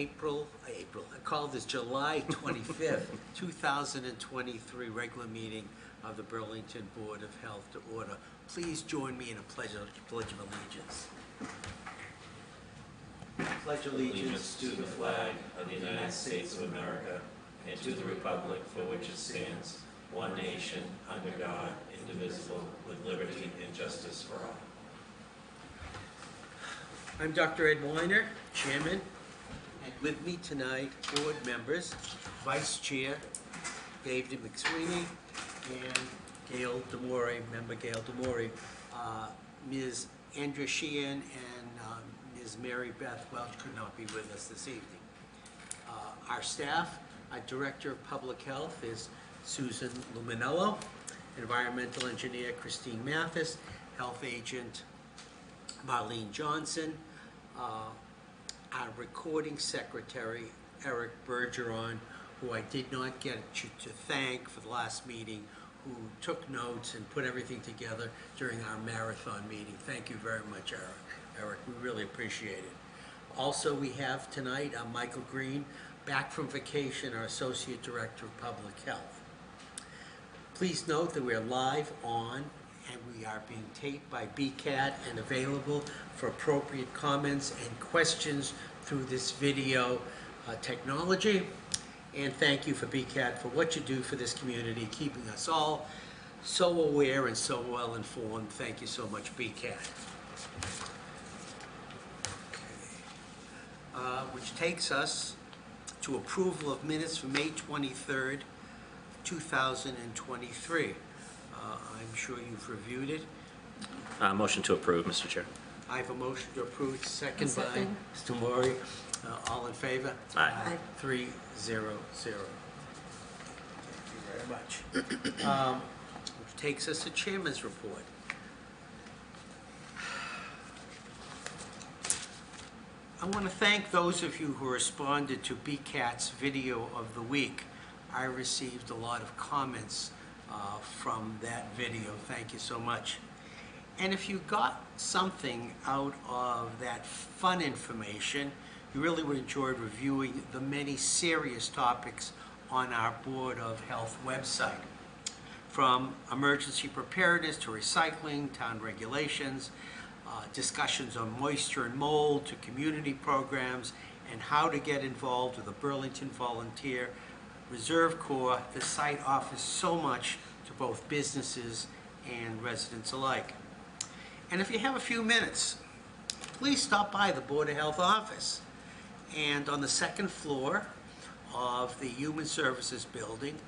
I call this July 25th, 2023 regular meeting of the Burlington Board of Health to order. Please join me in a pledge of allegiance. Pledge allegiance to the flag of the United States of America and to the republic for which it stands, one nation, under God, indivisible, with liberty and justice for all. I'm Dr. Ed Weiner, Chairman. And with me tonight, board members, Vice Chair David McSweeney and Gail Demore, Member Gail Demore, Ms. Andrea Sheehan and Ms. Mary Beth Welch could not be with us this evening. Our staff, our Director of Public Health is Susan Luminello, Environmental Engineer Christine Mathis, Health Agent Marlene Johnson, our recording secretary, Eric Bergeron, who I did not get you to thank for the last meeting, who took notes and put everything together during our marathon meeting. Thank you very much, Eric. We really appreciate it. Also, we have tonight Michael Green, back from vacation, our Associate Director of Public Health. Please note that we are live on and we are being taped by BCAT and available for appropriate comments and questions through this video technology. And thank you for BCAT for what you do for this community, keeping us all so aware and so well informed. Thank you so much, BCAT. Okay. Which takes us to approval of minutes for May 23rd, 2023. I'm sure you've reviewed it. Motion to approve, Mr. Chair. I have a motion to approve, second by Mr. Maury. All in favor? Aye. 3-0-0. Thank you very much. Which takes us to Chairman's report. I want to thank those of you who responded to BCAT's video of the week. I received a lot of comments from that video. Thank you so much. And if you got something out of that fun information, you really would enjoy reviewing the many serious topics on our Board of Health website. From emergency preparedness to recycling, town regulations, discussions on moisture and mold, to community programs, and how to get involved with the Burlington Volunteer Reserve Corps. The site offers so much to both businesses and residents alike. And if you have a few minutes, please stop by the Board of Health office. And on the second floor of the Human Services building,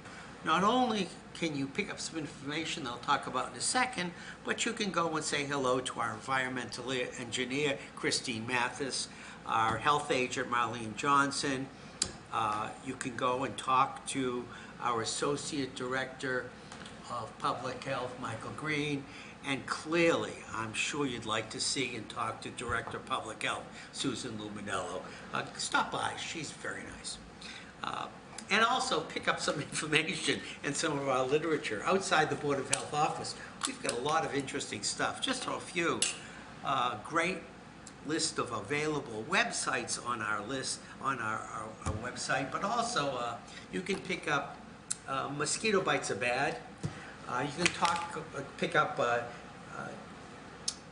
not only can you pick up some information that I'll talk about in a second, but you can go and say hello to our environmental engineer, Christine Mathis, our health agent, Marlene Johnson. You can go and talk to our Associate Director of Public Health, Michael Green, and clearly, I'm sure you'd like to see and talk to Director of Public Health, Susan Luminello. Stop by, she's very nice. And also pick up some information and some of our literature. Outside the Board of Health office, we've got a lot of interesting stuff. Just a few great list of available websites on our list, on our website, but also you can pick up Mosquito Bites Are Bad. You can pick up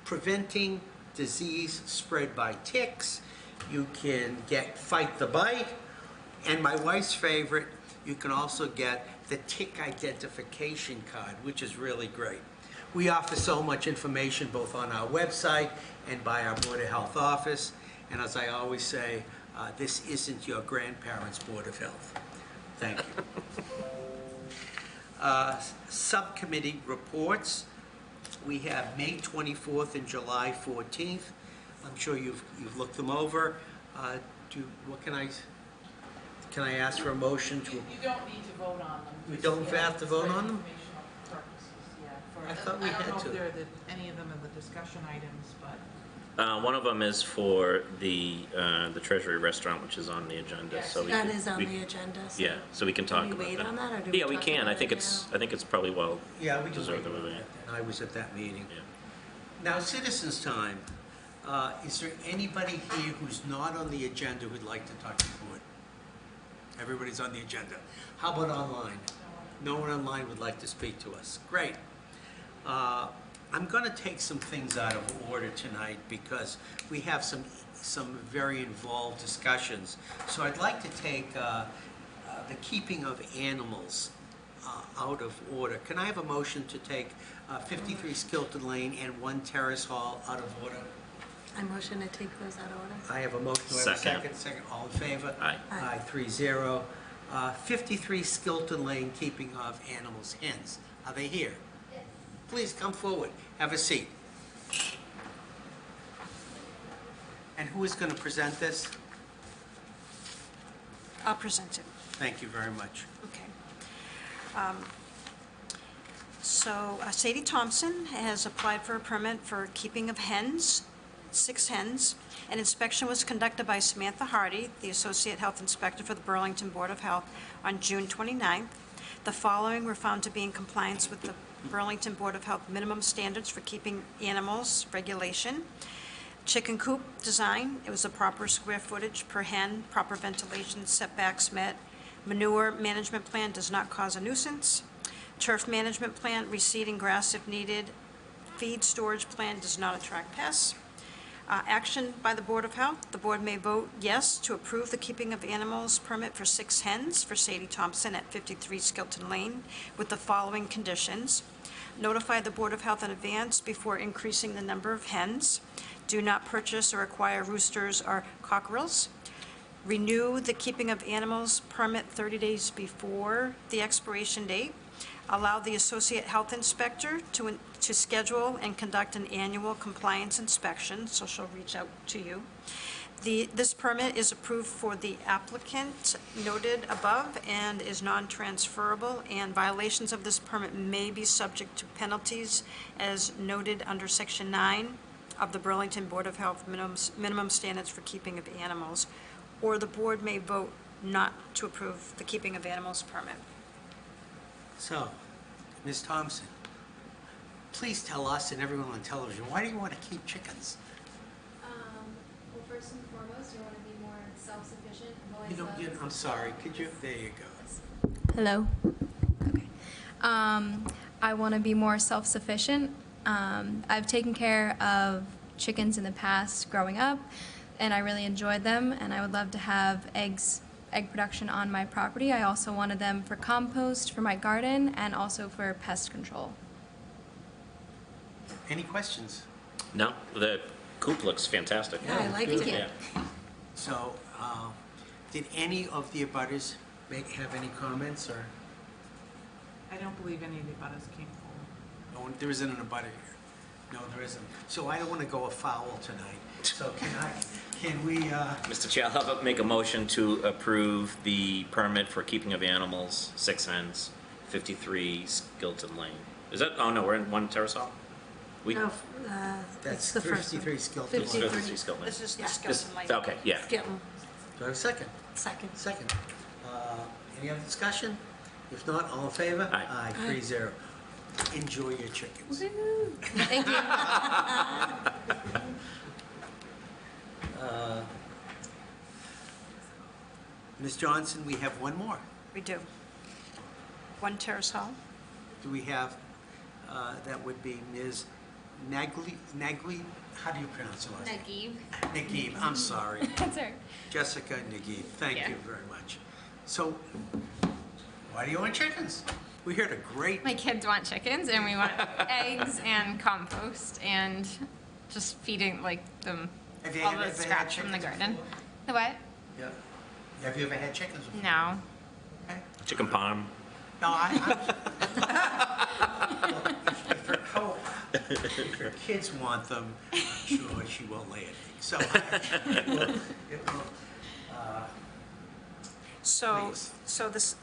Preventing Disease Spread by Ticks. You can get Fight the Bite. And my wife's favorite, you can also get the tick identification card, which is really great. We offer so much information both on our website and by our Board of Health office. And as I always say, this isn't your grandparents' Board of Health. Thank you. Subcommittee reports. We have May 24th and July 14th. I'm sure you've looked them over. What can I ask for a motion to? You don't need to vote on them. We don't have to vote on them? Purposes, yeah. I thought we had to. I don't know if any of them are the discussion items, but. One of them is for the Treasury Restaurant, which is on the agenda. Yes. So That is on the agenda. So yeah, so we can talk we about wait that. on that, or do we Yeah, we talk can. about I think it it's probably well. Yeah, we can deserved wait that on we that. wait. I was at that meeting. Yeah. Now, citizens' time. Is there anybody here who's not on the agenda who'd like to talk to the board? Everybody's on the agenda. How about online? No one online would like to speak to us. Great. I'm going to take some things out of order tonight because we have some very involved discussions. So I'd like to take the keeping of animals out of order. Can I have a motion to take 53 Skilton Lane and 1 Terrace Hall out of order? I motion to take those out of order. I have a motion. Do I have a Second. second? Second. All in favor? Aye. Aye, 3-0. 53 Skilton Lane, keeping of animals, hens. Are they here? Yes. Please come forward. Have a seat. And who is going to present this? I'll present it. Thank you very much. Okay. So Sadie Thompson has applied for a permit for keeping of hens, 6 hens. An inspection was conducted by Samantha Hardy, the Associate Health Inspector for the Burlington Board of Health, on June 29th. The following were found to be in compliance with the Burlington Board of Health minimum standards for keeping animals regulation. Chicken coop design, it was a proper square footage per hen, proper ventilation, setbacks met. Manure management plan does not cause a nuisance. Turf management plan, reseeding grass if needed. Feed storage plan does not attract pests. Action by the Board of Health. The board may vote yes to approve the keeping of animals permit for 6 hens for Sadie Thompson at 53 Skilton Lane with the following conditions. Notify the Board of Health in advance before increasing the number of hens. Do not purchase or acquire roosters or cockerels. Renew the keeping of animals permit 30 days before the expiration date. Allow the Associate Health Inspector to schedule and conduct an annual compliance inspection, so she'll reach out to you. This permit is approved for the applicant noted above and is non-transferable, and violations of this permit may be subject to penalties as noted under Section 9 of the Burlington Board of Health minimum standards for keeping of animals, or the board may vote not to approve the keeping of animals permit. So, Ms. Thompson, please tell us and everyone on television, why do you want to keep chickens? Well, first and foremost, you want to be more self-sufficient. I'm sorry, could you, there you go. Hello. Okay. I want to be more self-sufficient. I've taken care of chickens in the past growing up, and I really enjoyed them, and I would love to have egg production on my property. I also wanted them for compost for my garden and also for pest control. Any questions? No, the coop looks fantastic. Yeah, I liked it. Yeah. So, did any of the abutters have any comments, or? I don't believe any of the abutters came forward. No, there isn't an abutter here. No, there isn't. So I don't want to go afoul tonight. So can we, Mr. Chair, how about make a motion to approve the permit for keeping of animals, 6 hens, 53 Skilton Lane? Is that, oh no, we're in 1 Terrace Hall? No, that's it's the first one. 53 Skilton Lane. 53. 53 Skilton Lane. This is the Yeah. Skilton Lane. Okay, yeah. Skilton, Do I have a second? second. Second. Any other discussion? If not, all in favor? Aye. Aye, 3-0. Enjoy your chickens. Woo. Thank you. Ms. Johnson, we have one more. We do. 1 Terrace Hall. Do we have, that would be Ms. Nagli, how do you pronounce her last name? Nagib. Naguib, I'm sorry. That's right. Jessica Naguib, thank Yeah. you very much. So, why do you want chickens? We heard a great, My kids want chickens, and we want eggs and compost and just feeding like them Have you all ever the had scraps from the chickens garden. before? The what? yeah. Have you ever had chickens before? No. Okay. Chicken parm. No, if her kids want them, I'm sure she won't lay an egg. So, Please. So this,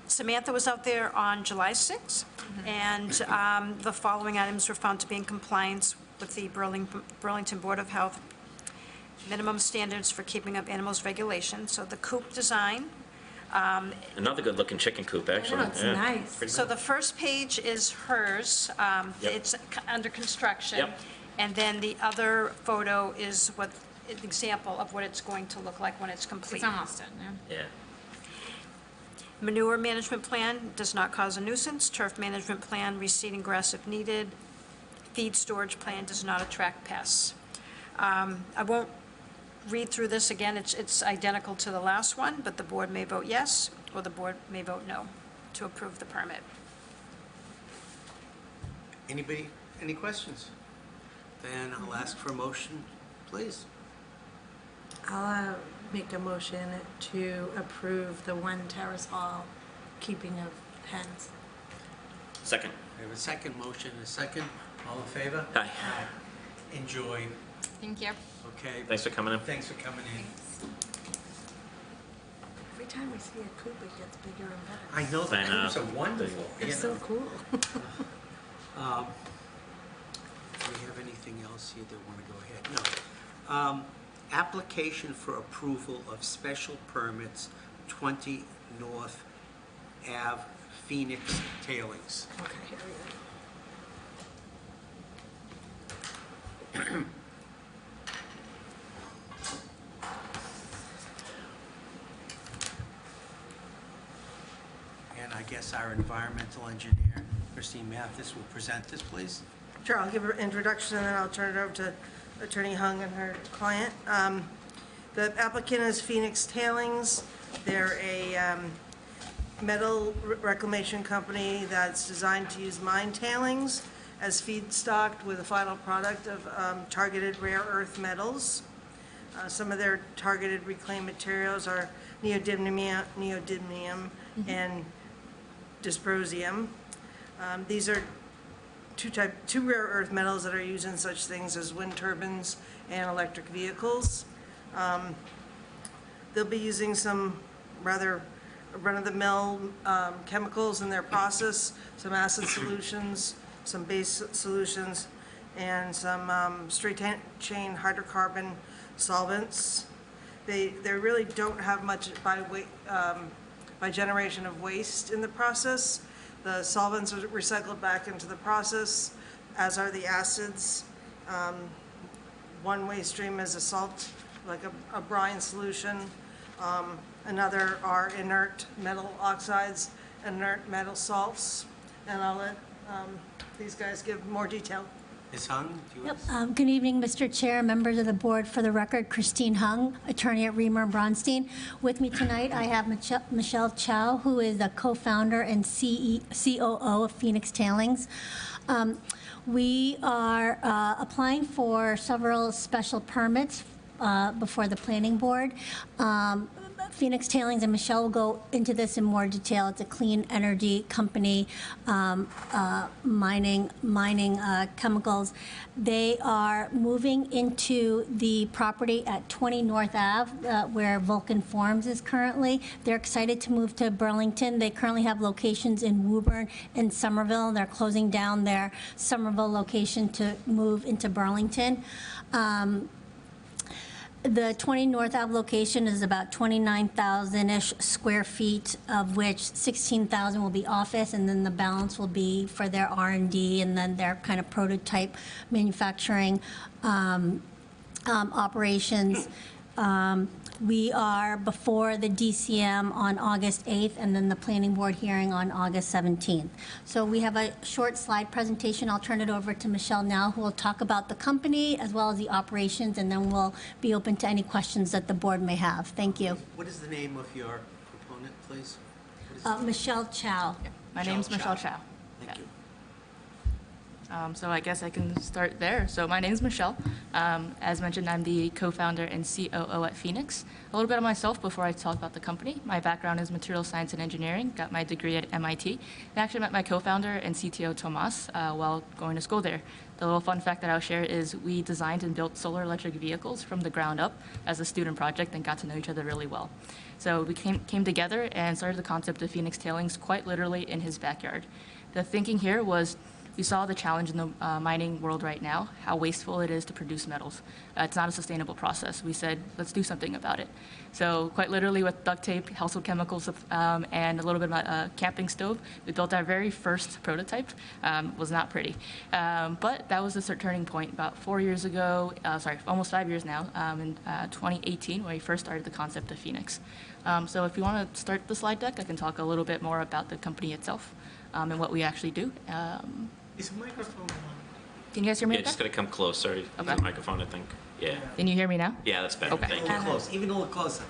Samantha was out there on July 6th, and the following items were found to be in compliance with the Burlington Board of Health minimum standards for keeping of animals regulation. So the coop design. Another good-looking chicken coop, actually. it's Yeah. nice. Pretty So nice. the first page is hers. Yep. It's under construction. Yep. And then the other photo is what, an example of what it's going to look like when it's complete. It's almost done, yeah. Yeah. Manure management plan does not cause a nuisance. Turf management plan, reseeding grass if needed. Feed storage plan does not attract pests. I won't read through this again. It's identical to the last one, but the board may vote yes, or the board may vote no to approve the permit. Anybody, any questions? Then I'll ask for a motion, please. I'll make a motion to approve the one terrace hall keeping of hens. Second. We have a second motion, a second. All in favor? Aye. Enjoy. Thank you. Okay. Thanks for coming in. Thanks for coming in. Every time we see a coop, it gets bigger and better. I know, the I know. coops are wonderful. They're you so know. cool. Do we have anything else here that want to go ahead? No. Application for approval of special permits, 20 North Ave, Phoenix Tailings. Okay, here we go. And I guess our environmental engineer, Christine Mathis, will present this, please. Sure, I'll give her an introduction and then I'll turn it over to Attorney Hung and her client. The applicant is Phoenix Tailings. They're a metal reclamation company that's designed to use mine tailings as feedstock with a final product of targeted rare earth metals. Some of their targeted reclaimed materials are neodymium and dysprosium. These are two rare earth metals that are used in such things as wind turbines and electric vehicles. They'll be using some rather run-of-the-mill chemicals in their process, some acid solutions, some base solutions, and some straight-chain hydrocarbon solvents. They really don't have much by generation of waste in the process. The solvents are recycled back into the process, as are the acids. One waste stream is a salt, like a brine solution. Another are inert metal oxides, inert metal salts. And I'll let these guys give more detail. Ms. Hung, do you Yep. want Good evening, Mr. Chair, members of the board. For the record, Christine Hung, attorney at Reamer and Bronstein. With me tonight, I have Michelle Chow, who is the co-founder and COO of Phoenix Tailings. We are applying for several special permits before the planning board. Phoenix Tailings, and Michelle will go into this in more detail. It's a clean energy company, mining chemicals. They are moving into the property at 20 North Ave, where Vulcan Farms is currently. They're excited to move to Burlington. They currently have locations in Woburn and Somerville. They're closing down their Somerville location to move into Burlington. The 20 North Ave location is about 29,000-ish square feet, of which 16,000 will be office, and then the balance will be for their R&D and then their kind of prototype manufacturing operations. We are before the DCM on August 8th, and then the planning board hearing on August 17th. So we have a short slide presentation. I'll turn it over to Michelle now, who will talk about the company as well as the operations, and then we'll be open to any questions that the board may have. Thank you. What is the name of your proponent, please? What is Michelle Chow. My name's Michelle Chow. Thank you. So I guess I can start there. So my name's Michelle. As mentioned, I'm the co-founder and COO at Phoenix. A little bit of myself before I talk about the company. My background is material science and engineering. Got my degree at MIT. I actually met my co-founder and CTO, Tomas, while going to school there. The little fun fact that I'll share is we designed and built solar electric vehicles from the ground up as a student project and got to know each other really well. So we came together and started the concept of Phoenix Tailings quite literally in his backyard. The thinking here was We saw the challenge in the mining world right now, how wasteful it is to produce metals. It's not a sustainable process. We said, let's do something about it. So quite literally with duct tape, household chemicals, and a little bit of a camping stove, we built our very first prototype. Was not pretty. But that was a turning point about 4 years ago, almost 5 years now, in 2018, when we first started the concept of Phoenix. So if you want to start the slide deck, I can talk a little bit more about the company itself and what we actually do. Is the microphone on? Can you guys hear me? Yeah, just gotta come closer to Okay. the microphone, I think. Yeah. Can you hear me now? Yeah, that's better. Okay. Thank A you. little close, even a little closer.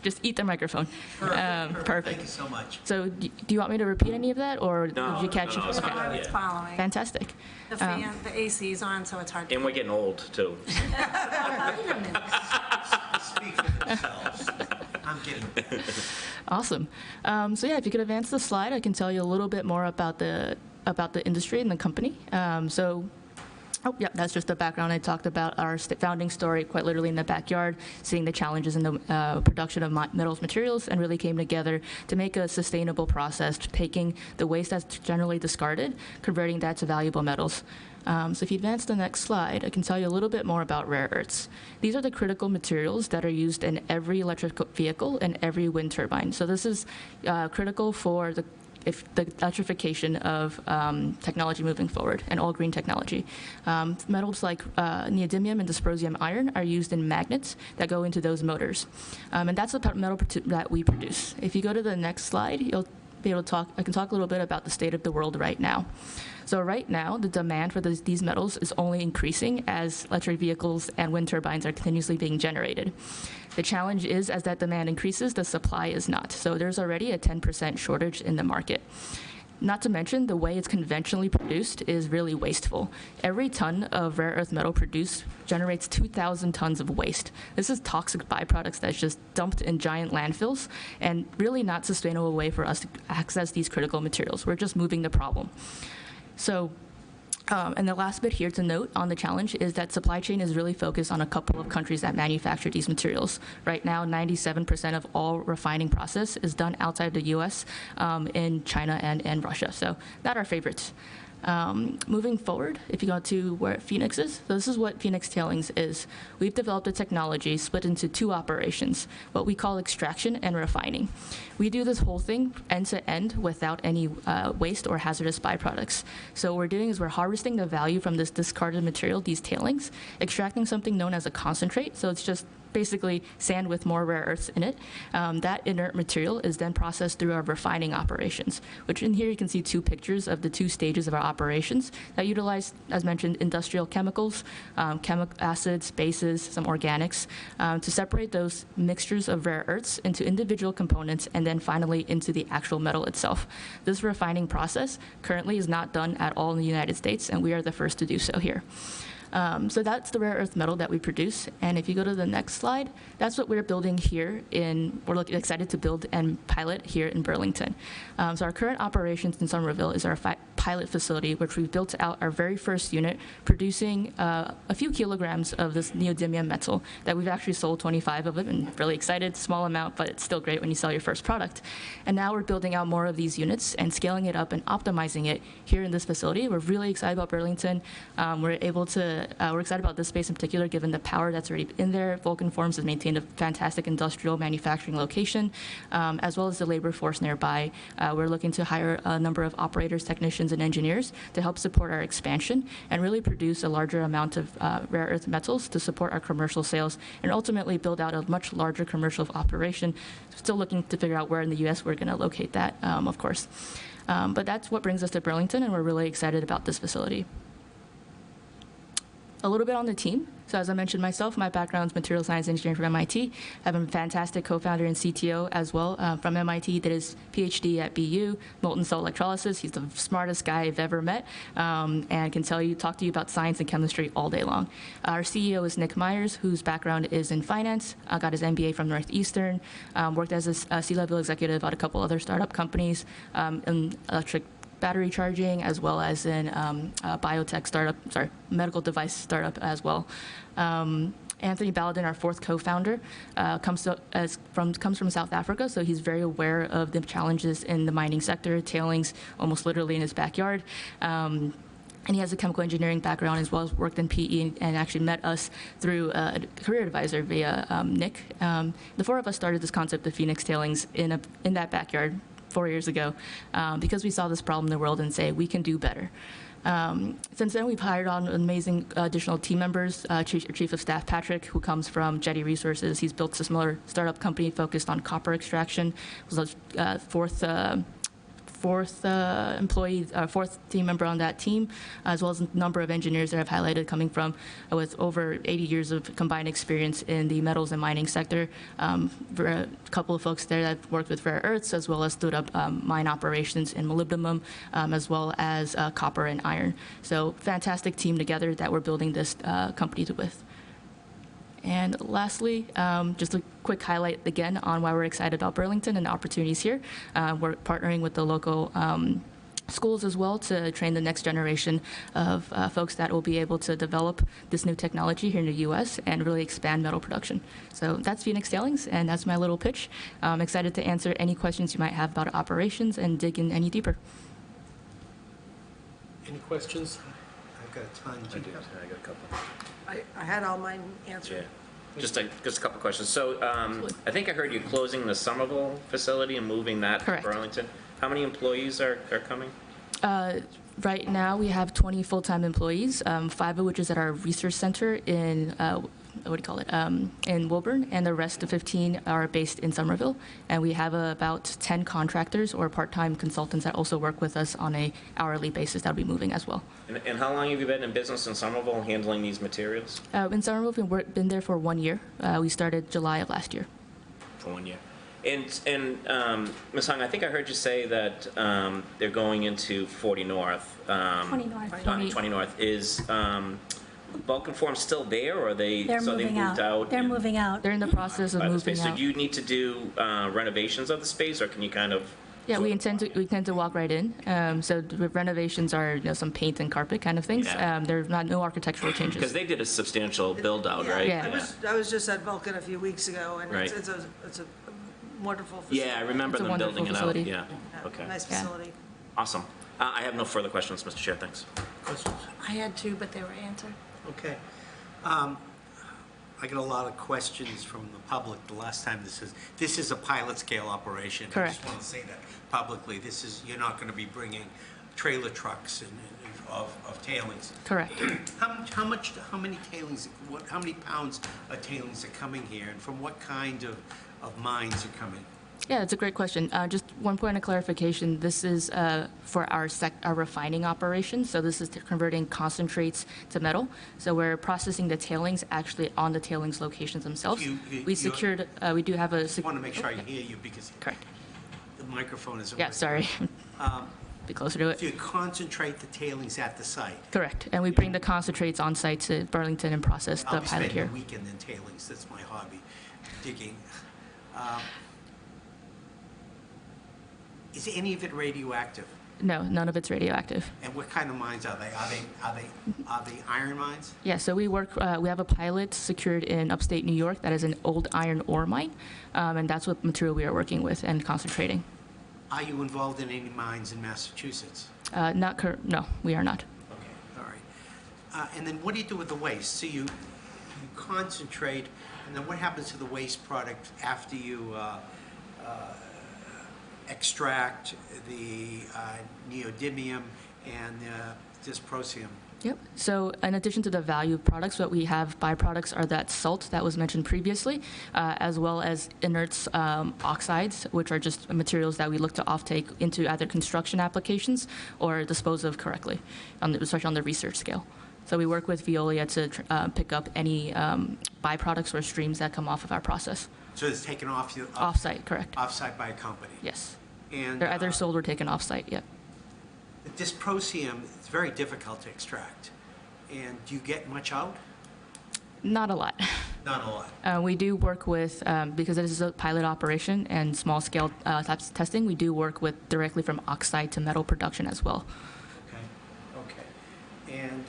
Just eat the microphone. Perfect. Perfect. Thank you so much. So do you want me to repeat any of that, or No, did you catch no, it? it's Okay. fine. It's Yeah. following. Fantastic. The fan, the AC's on, so it's hard to. And we're getting old, too. Wait a minute. Speak for themselves. I'm kidding. Awesome. So yeah, if you could advance the slide, I can tell you a little bit more about the industry and the company. Oh, yeah, that's just the background. I talked about our founding story quite literally in the backyard, seeing the challenges in the production of metals materials, and really came together to make a sustainable process, taking the waste that's generally discarded, converting that to valuable metals. So if you advance the next slide, I can tell you a little bit more about rare earths. These are the critical materials that are used in every electric vehicle and every wind turbine. So this is critical for the electrification of technology moving forward, and all green technology. Metals like neodymium and dysprosium iron are used in magnets that go into those motors. And that's the metal that we produce. If you go to the next slide, you'll be able to I can talk a little bit about the state of the world right now. So right now, the demand for these metals is only increasing as electric vehicles and wind turbines are continuously being generated. The challenge is, as that demand increases, the supply is not. So there's already a 10% shortage in the market. Not to mention, the way it's conventionally produced is really wasteful. Every ton of rare earth metal produced generates 2,000 tons of waste. This is toxic byproducts that's just dumped in giant landfills, and really not sustainable way for us to access these critical materials. We're just moving the problem. So, and the last bit here to note on the challenge is that supply chain is really focused on a couple of countries that manufacture these materials. Right now, 97% of all refining process is done outside the US, in China and Russia. So not our favorites. Moving forward, if you go to where Phoenix is, so this is what Phoenix Tailings is. We've developed a technology split into two operations, what we call extraction and refining. We do this whole thing end to end without any waste or hazardous byproducts. So what we're doing is we're harvesting the value from this discarded material, these tailings, extracting something known as a concentrate. So it's just basically sand with more rare earths in it. That inert material is then processed through our refining operations, which in here you can see two pictures of the two stages of our operations that utilize, as mentioned, industrial chemicals, chemical acids, bases, some organics, to separate those mixtures of rare earths into individual components and then finally into the actual metal itself. This refining process currently is not done at all in the United States, and we are the first to do so here. So that's the rare earth metal that we produce. And if you go to the next slide, that's what we're building here we're excited to build and pilot here in Burlington. So our current operations in Somerville is our pilot facility, which we've built out our very first unit, producing a few kilograms of this neodymium metal that we've actually sold 25 of it, and really excited, small amount, but it's still great when you sell your first product. And now we're building out more of these units and scaling it up and optimizing it here in this facility. We're really excited about Burlington. We're excited about this space in particular, given the power that's already in there. Vulcan Forms has maintained a fantastic industrial manufacturing location, as well as the labor force nearby. We're looking to hire a number of operators, technicians, and engineers to help support our expansion and really produce a larger amount of rare earth metals to support our commercial sales and ultimately build out a much larger commercial operation. Still looking to figure out where in the U.S. we're going to locate that, of course. But that's what brings us to Burlington, and we're really excited about this facility. A little bit on the team. So as I mentioned myself, my background is material science engineering from MIT. I have a fantastic co-founder and CTO as well from MIT that is PhD at BU, molten salt electrolysis. He's the smartest guy I've ever met, and can talk to you about science and chemistry all day long. Our CEO is Nick Myers, whose background is in finance, got his MBA from Northeastern, worked as a C-level executive at a couple other startup companies in electric battery charging, as well as in biotech startup, medical device startup as well. Anthony Baladin, our fourth co-founder, comes from South Africa, so he's very aware of the challenges in the mining sector, tailings almost literally in his backyard. And he has a chemical engineering background as well as worked in PE and actually met us through a career advisor via Nick. The four of us started this concept of Phoenix Tailings in that backyard 4 years ago because we saw this problem in the world and say, we can do better. Since then, we've hired on amazing additional team members. Chief of Staff Patrick, who comes from Jetty Resources, he's built a similar startup company focused on copper extraction. Was a fourth team member on that team, as well as a number of engineers that I've highlighted coming from with over 80 years of combined experience in the metals and mining sector. A couple of folks there that worked with rare earths, as well as stood up mine operations in molybdenum, as well as copper and iron. So fantastic team together that we're building this company with. And lastly, just a quick highlight again on why we're excited about Burlington and the opportunities here. We're partnering with the local schools as well to train the next generation of folks that will be able to develop this new technology here in the U.S. and really expand metal production. So that's Phoenix Tailings, and that's my little pitch. I'm excited to answer any questions you might have about operations and dig in any deeper. Any questions? I've got a ton. I got a couple. I had all mine answered. Yeah. Just a couple questions. So I think I heard you closing the Somerville facility and moving that Correct. to Burlington. How many employees are coming? Right now, we have 20 full-time employees, 5 of which is at our research center in, in Woburn, and the rest of 15 are based in Somerville. And we have about 10 contractors or part-time consultants that also work with us on a hourly basis that will be moving as well. And how long have you been in business in Somerville handling these materials? In Somerville, we've been there for 1 year. We started July of last year. For 1 year. And Ms. Hung, I think I heard you say that they're going into 40 North. 20 North. 20 North. Is Vulcan Form still there, or are they? They're so moving they moved out. They're moving out. They're in the process of moving So out. do you need to do renovations of the space, or can you kind of? Yeah, we intend to walk right in. So the renovations are some paint and carpet kind of things. Yeah. There's no architectural changes. Because they did a substantial build out, right? Yeah. I was just at Vulcan a few weeks ago, and Right. it's a wonderful facility. Yeah, I remember It's a them building it wonderful out. facility. Yeah. Yeah, Okay. Nice Yeah. facility. Awesome. I have no further questions, Mr. Chair. Thanks. Questions? I had two, but they were answered. Okay. I get a lot of questions from the public the last time this is a pilot scale operation. I Correct. just want to say that publicly. You're not going to be bringing trailer trucks of tailings. Correct. How many tailings, how many pounds of tailings are coming here, and from what kind of mines are coming? Yeah, it's a great question. Just one point of clarification. This is for our refining operation. So this is converting concentrates to metal. So we're processing the tailings actually on the tailings locations themselves. We do have a... I want to make sure I hear you because Correct. the microphone isn't Yeah, working. sorry. Be closer to So it. you concentrate the tailings at the site. Correct. And we bring the concentrates on site to Burlington and process I'll the be pilot spending here. a weekend in tailings. That's my hobby, digging. Is any of it radioactive? No, none of it's radioactive. And what kind of mines are they? Are they iron mines? Yeah, so we have a pilot secured in upstate New York that is an old iron ore mine, and that's what material we are working with and concentrating. Are you involved in any mines in Massachusetts? No, we are not. Okay, all right. And then what do you do with the waste? So you concentrate, and then what happens to the waste product after you extract the neodymium and dysprosium? Yep. So in addition to the value products, what we have byproducts are that salt that was mentioned previously, as well as inerts oxides, which are just materials that we look to offtake into either construction applications or dispose of correctly, especially on the research scale. So we work with Veolia to pick up any byproducts or streams that come off of our process. So it's taken off Off-site, correct. Off-site by a company? Yes. And They're either sold or taken off-site, yep. the dysprosium, it's very difficult to extract. And do you get much out? Not a lot. Not a lot. We do work with, because this is a pilot operation and small-scale types of testing, we do work with directly from oxide to metal production as well. Okay. And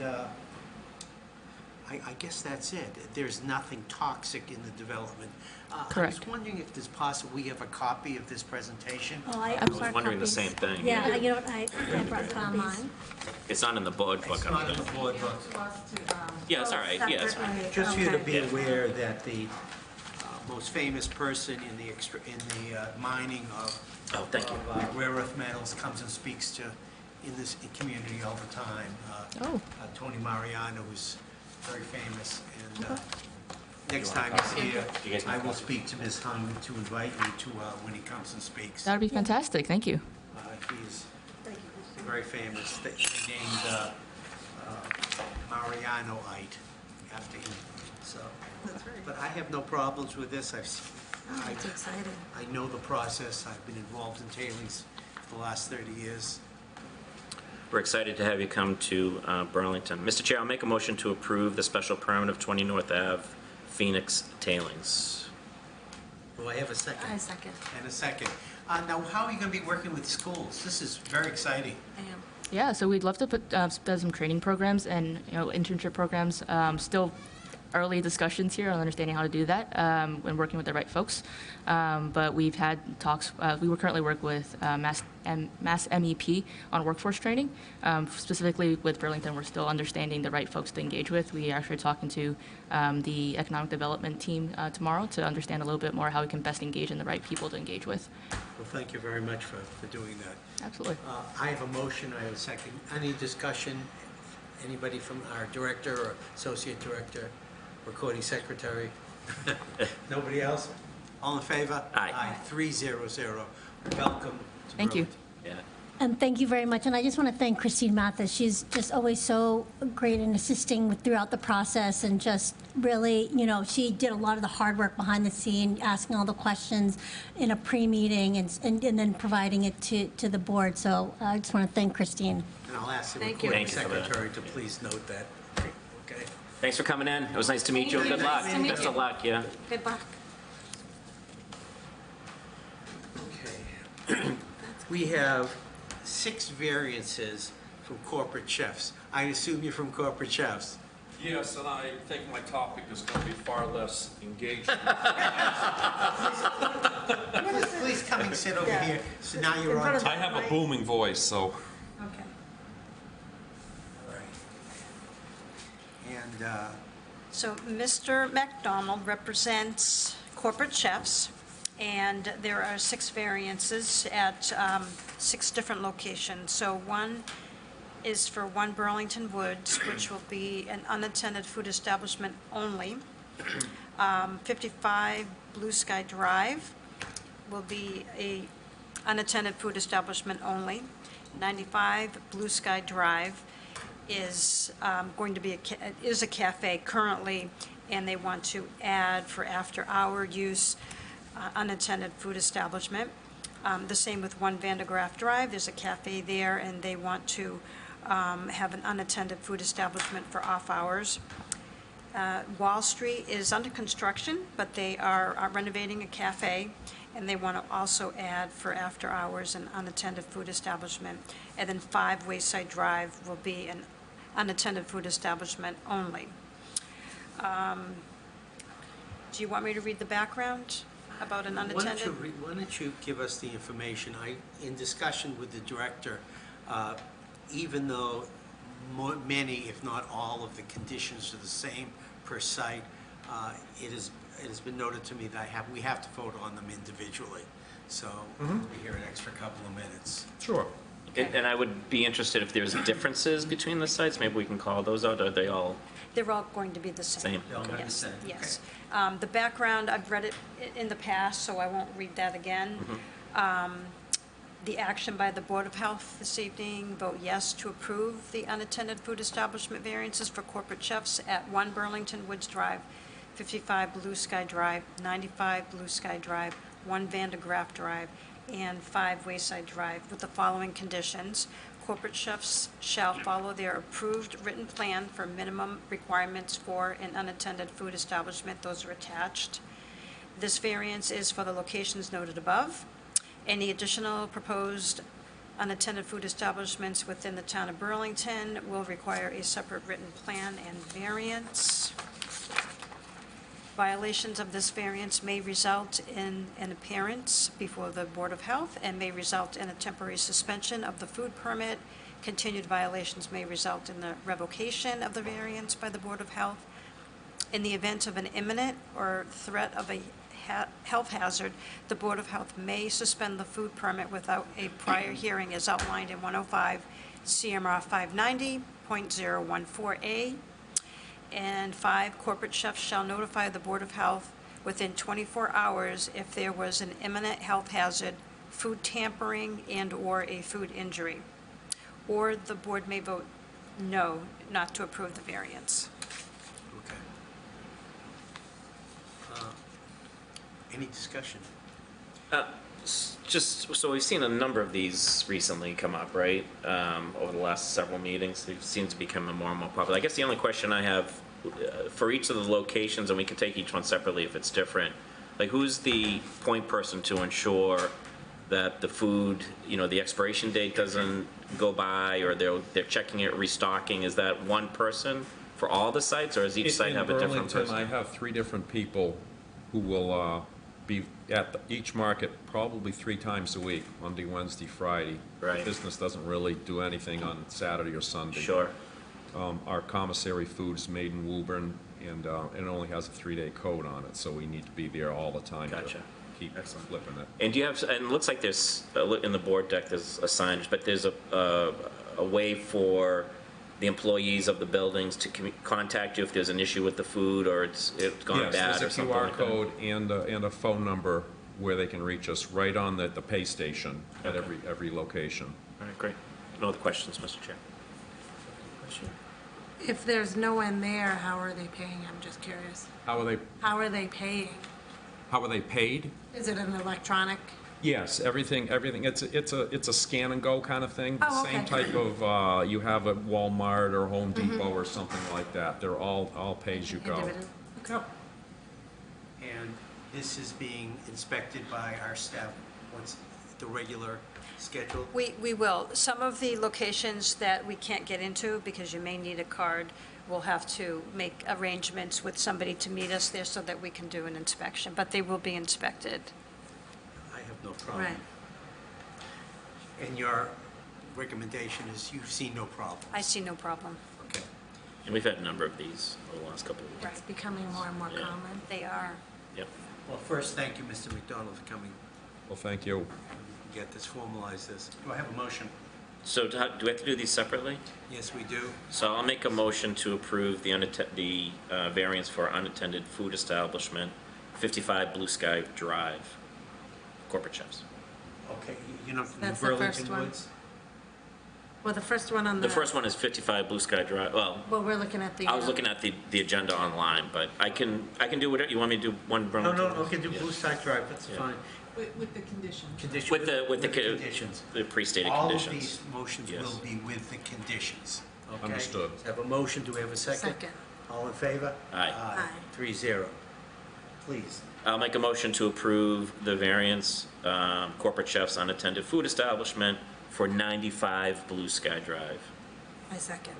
I guess that's it. There's nothing toxic in the development. I Correct. was wondering if it's possible we have a copy of this presentation. Oh, I I was wondering the same thing. Yeah, you know what, I brought copies. It's not in the board book. It's I'm not in good. the board book. Yeah, it's all right. Yeah, it's fine. Just for you to be Okay. aware that the most famous person in the mining of Oh, thank you. rare earth metals comes and speaks to in this community all the time. Tony Mariano, who's very famous, and next time he's here, Do you guys I want will coffee? speak to Ms. Hung to invite you to when he comes and speaks. That would be fantastic. Thank you. He's very famous. They named Marianoite after him. So, but I have no problems with this. It's exciting. I know the process. I've been involved in tailings for the last 30 years. We're excited to have you come to Burlington. Mr. Chair, I'll make a motion to approve the special permit of 20 North Ave, Phoenix tailings. Do I have a second? I second. And a second. Now, how are you going to be working with schools? This is very exciting. I am. Yeah, so we'd love to put some training programs and internship programs. Still early discussions here on understanding how to do that when working with the right folks. But we've had talks. We were currently work with Mass MEP on workforce training. Specifically with Burlington, we're still understanding the right folks to engage with. We are actually talking to the economic development team tomorrow to understand a little bit more how we can best engage in the right people to engage with. Well, thank you very much for doing that. Absolutely. I have a motion, I have a second. Any discussion? Anybody from our director or associate director, recording secretary? Nobody else? All in favor? Aye. Aye, 300. Welcome to Thank you. Burlington. Yeah. And thank you very much. And I just want to thank Christine Mathis. She's just always so great in assisting throughout the process and just really, she did a lot of the hard work behind the scene, asking all the questions in a pre-meeting and then providing it to the board. So I just want to thank Christine. And I'll ask the Thank you. recording Thank you for that. secretary to please note that. Okay. Thanks for coming in. It was nice to meet you. Thank you. Good luck. Nice to meet Best you. of luck, yeah. Good luck. Okay. We have 6 variances from corporate chefs. I assume you're from corporate chefs. Yes, and I think my topic is going to be far less engaging. Please come and sit over here. So now you're on. I have a booming voice, so Okay. All right. And So Mr. McDonald represents corporate chefs, and there are 6 variances at 6 different locations. So one is for 1 Burlington Woods, which will be an unattended food establishment only. 55 Blue Sky Drive will be a unattended food establishment only. 95 Blue Sky Drive is going to be is a cafe currently, and they want to add for after-hour use unattended food establishment. The same with 1 Vandegraff Drive. There's a cafe there, and they want to have an unattended food establishment for off hours. Wall Street is under construction, but they are renovating a cafe, and they want to also add for after hours an unattended food establishment. And then 5 Wayside Drive will be an unattended food establishment only. Do you want me to read the background about an unattended? why don't you give us the information? In discussion with the director, even though many, if not all, of the conditions are the same per site, it has been noted to me that we have to vote on them individually. So we'll be here an extra couple of minutes. sure. And I would be interested if there's differences between the sites. Maybe we can call those out, or are they all They're all going to be the same. same? They're all gonna be the Yes, same. yes. The background, I've read it in the past, so I won't read that again. The action by the Board of Health this evening, vote yes to approve the unattended food establishment variances for corporate chefs at 1 Burlington Woods Drive, 55 Blue Sky Drive, 95 Blue Sky Drive, 1 Vandegraff Drive, and 5 Wayside Drive, with the following conditions. Corporate chefs shall follow their approved written plan for minimum requirements for an unattended food establishment. Those are attached. This variance is for the locations noted above. Any additional proposed unattended food establishments within the town of Burlington will require a separate written plan and variance. Violations of this variance may result in an appearance before the Board of Health and may result in a temporary suspension of the food permit. Continued violations may result in the revocation of the variance by the Board of Health. In the event of an imminent or threat of a health hazard, the Board of Health may suspend the food permit without a prior hearing as outlined in 105 CMR 590.014A. And 5, corporate chefs shall notify the Board of Health within 24 hours if there was an imminent health hazard, food tampering, and/or a food injury. Or the board may vote no, not to approve the variance. Okay. Any discussion? Just, so we've seen a number of these recently come up, right? Over the last several meetings, they seem to become more and more popular. I guess the only question I have for each of the locations, and we can take each one separately if it's different, like who's the point person to ensure that the food, the expiration date doesn't go by, or they're checking it, restocking? Is that one person for all the sites, or does each site have a different person? In Burlington, I have 3 different people who will be at each market probably 3 times a week, Monday, Wednesday, Friday. Right. Business doesn't really do anything on Saturday or Sunday. Sure. Our commissary food's made in Woburn, and it only has a 3-day code on it, so we need to be there all the time. Gotcha. To keep flipping it. And do you have, and it looks like there's, in the board deck, there's a signage, but there's a way for the employees of the buildings to contact you if there's an issue with the food or it's gone bad or something like that? Yes, there's a QR code and a phone number where they can reach us right on the pay station at every location. All right, great. No other questions, Mr. Chair? If there's no one there, how are they paying? I'm just curious. How are they paying? How are they paid? Is it an electronic? Yes, everything. It's a scan and go kind of thing. Oh, okay. Same type of you have at Walmart or Home Depot or something like that. They're all pay as you go. Individual? Okay. And this is being inspected by our staff, what's the regular schedule? We will. Some of the locations that we can't get into because you may need a card, we'll have to make arrangements with somebody to meet us there so that we can do an inspection, but they will be inspected. I have no problem. Right. And your recommendation is you've seen no problem? I see no problem. Okay. And we've had a number of these over the last couple of weeks. It's becoming more and more Yeah. common. They are. Yep. Well, first, thank you, Mr. McDonald, for coming Well, thank you. and get this, formalize this. Do I have a motion? So do we have to do these separately? Yes, we do. So I'll make a motion to approve the variance for unattended food establishment, 55 Blue Sky Drive, corporate chefs. Okay, you know, from the That's the first Burlington one. Woods? Well, the first one on the. The first one is 55 Blue Sky Drive. Well, Well, we're looking at the. I was looking at the agenda online, but I can do whatever. You want me to do one No, Burlington? okay, do Blue Sky Drive, that's Yeah. fine. With the conditions. With the conditions. the pre-stated All conditions. of these motions Yes. will be with the conditions, okay? Understood. Have a motion, do we have a second? Second. All in favor? Aye. Aye. 3-0. Please. I'll make a motion to approve the variance, corporate chefs unattended food establishment for 95 Blue Sky Drive. I second.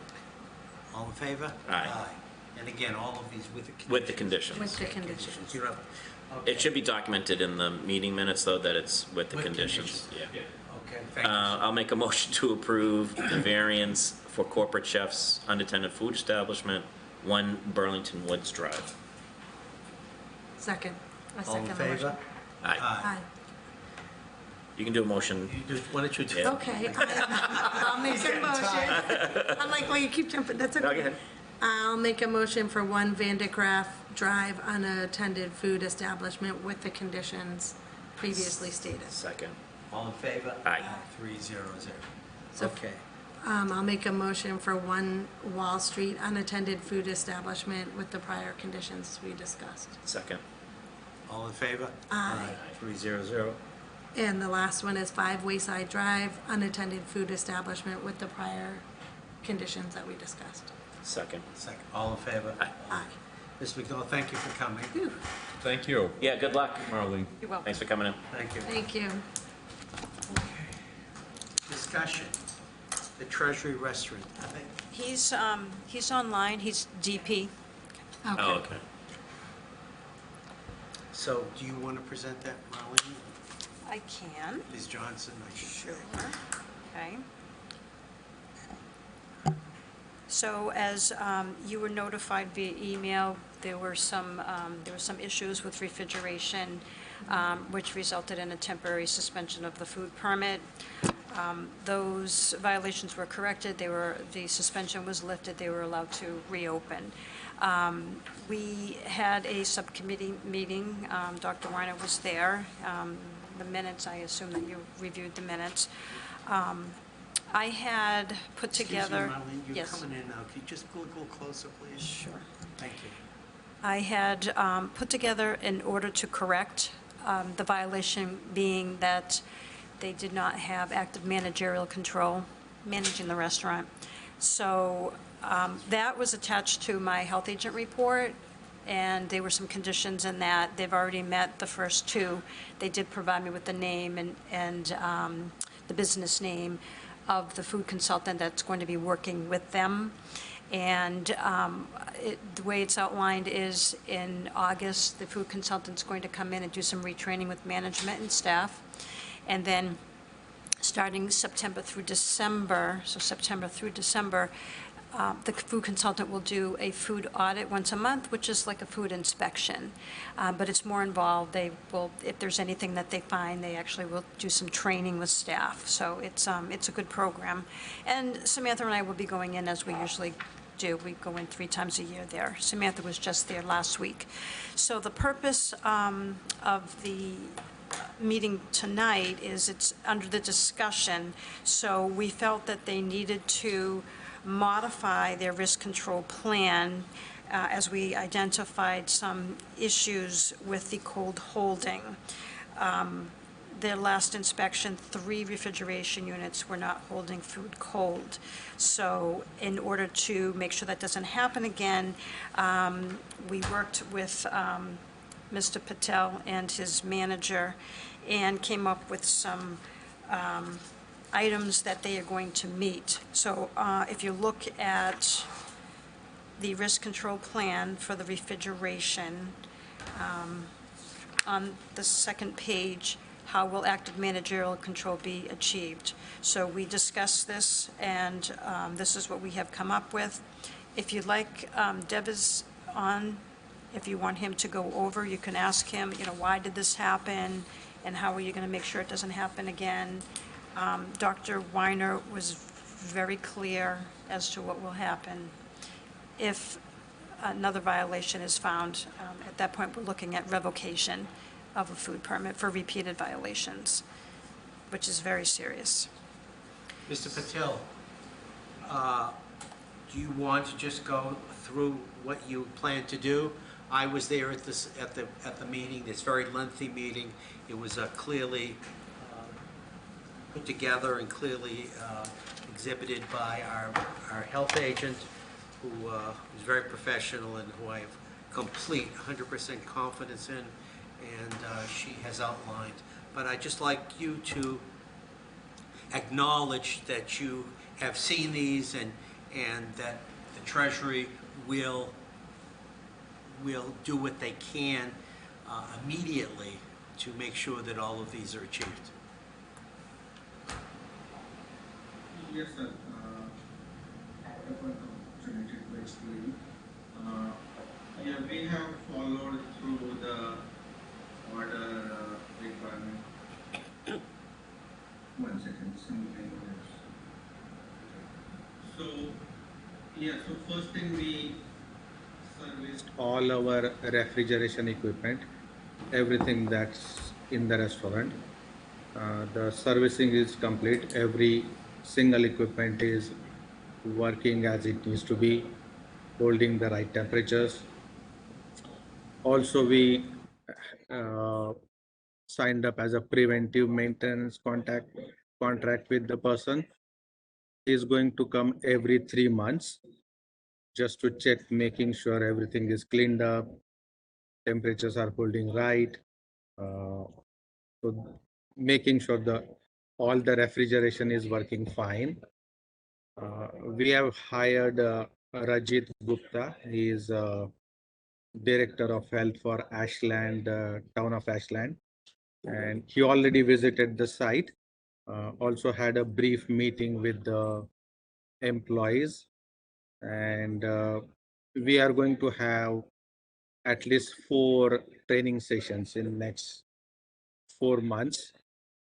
All in favor? Aye. And again, all of these with the conditions? With the conditions. With the conditions. You don't have- It should be documented in the meeting minutes, though, that it's with the With conditions. Yeah. Okay, thank you. I'll make a motion to approve the variance for corporate chefs unattended food establishment, 1 Burlington Woods Drive. Second. I All in second the favor? motion. Aye. Aye. You can do a motion. You do, why don't you do? Yeah. Okay, I'll make a motion. I'm like, well, you keep jumping, that's okay. No, go ahead. I'll make a motion for 1 Vandegraff Drive unattended food establishment with the conditions previously stated. Second. All in favor? Aye. 3-0-0. So- Okay. I'll make a motion for 1 Wall Street unattended food establishment with the prior conditions we discussed. Second. All in favor? Aye. 3-0-0. And the last one is 5 Wayside Drive unattended food establishment with the prior conditions that we discussed. Second. Second. All in favor? Aye. Aye. Mr. McDonald, thank you for coming. Thank you, Yeah, good luck. Marlene. You're welcome. Thanks for coming in. Thank you. Thank you. Discussion. The Treasury Restaurant. He's online, he's DP. Oh, okay. So do you want to present that, Marlene? I can. Ms. Johnson, I should say. Sure. Okay. So as you were notified via email, there were some issues with refrigeration, which resulted in a temporary suspension of the food permit. Those violations were corrected, the suspension was lifted, they were allowed to reopen. We had a subcommittee meeting, Dr. Weiner was there. The minutes, I assume that you reviewed the minutes. I had put together. Excuse me, Marlene, you're Yes. coming in now. Could you just go a little closer, please? Sure. Thank you. I had put together in order to correct the violation being that they did not have active managerial control managing the restaurant. So that was attached to my health agent report, and there were some conditions in that. They've already met the first two. They did provide me with the name and the business name of the food consultant that's going to be working with them. And the way it's outlined is in August, the food consultant's going to come in and do some retraining with management and staff. And then starting September through December, so September through December, the food consultant will do a food audit once a month, which is like a food inspection. But it's more involved. They will, if there's anything that they find, they actually will do some training with staff. So it's a good program. And Samantha and I will be going in as we usually do. We go in 3 times a year there. Samantha was just there last week. So the purpose of the meeting tonight is it's under the discussion. So we felt that they needed to modify their risk control plan as we identified some issues with the cold holding. Their last inspection, 3 refrigeration units were not holding food cold. So in order to make sure that doesn't happen again, we worked with Mr. Patel and his manager and came up with some items that they are going to meet. So if you look at the risk control plan for the refrigeration, on the second page, how will active managerial control be achieved? So we discussed this, and this is what we have come up with. If you'd like, Deb is on. If you want him to go over, you can ask him, why did this happen, and how are you going to make sure it doesn't happen again? Dr. Weiner was very clear as to what will happen if another violation is found. At that point, we're looking at revocation of a food permit for repeated violations, which is very serious. Mr. Patel, do you want to just go through what you plan to do? I was there at the meeting, this very lengthy meeting. It was clearly put together and clearly exhibited by our health agent, who was very professional and who I have complete 100% confidence in, and she has outlined. But I'd just like you to acknowledge that you have seen these and that the Treasury will do what they can immediately to make sure that all of these are achieved. Yes, sir. Opportunity to explain. Yeah, we have followed through the order requirement. 1 second, something else. So, yeah, so first thing we serviced all our refrigeration equipment, everything that's in the restaurant. The servicing is complete. Every single equipment is working as it needs to be, holding the right temperatures. Also, we signed up as a preventive maintenance contract with the person. He is going to come every 3 months just to check, making sure everything is cleaned up, temperatures are holding right. So making sure the all the refrigeration is working fine. We have hired Rajit Gupta. He is Director of Health for Ashland, town of Ashland, and he already visited the site. Also had a brief meeting with the employees, and we are going to have at least 4 training sessions in next 4 months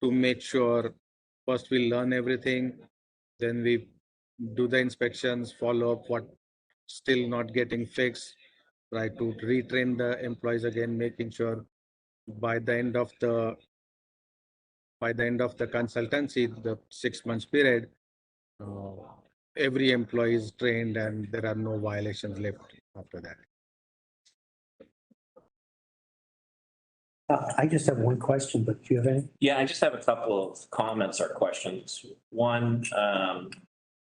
to make sure first we learn everything, then we do the inspections, follow up what still not getting fixed, try to retrain the employees again, making sure by the end of the consultancy, the 6 months period, uh, every employee is trained and there are no violations left after that. I just have one question, but do you have any? Yeah, I just have a couple of comments or questions. One,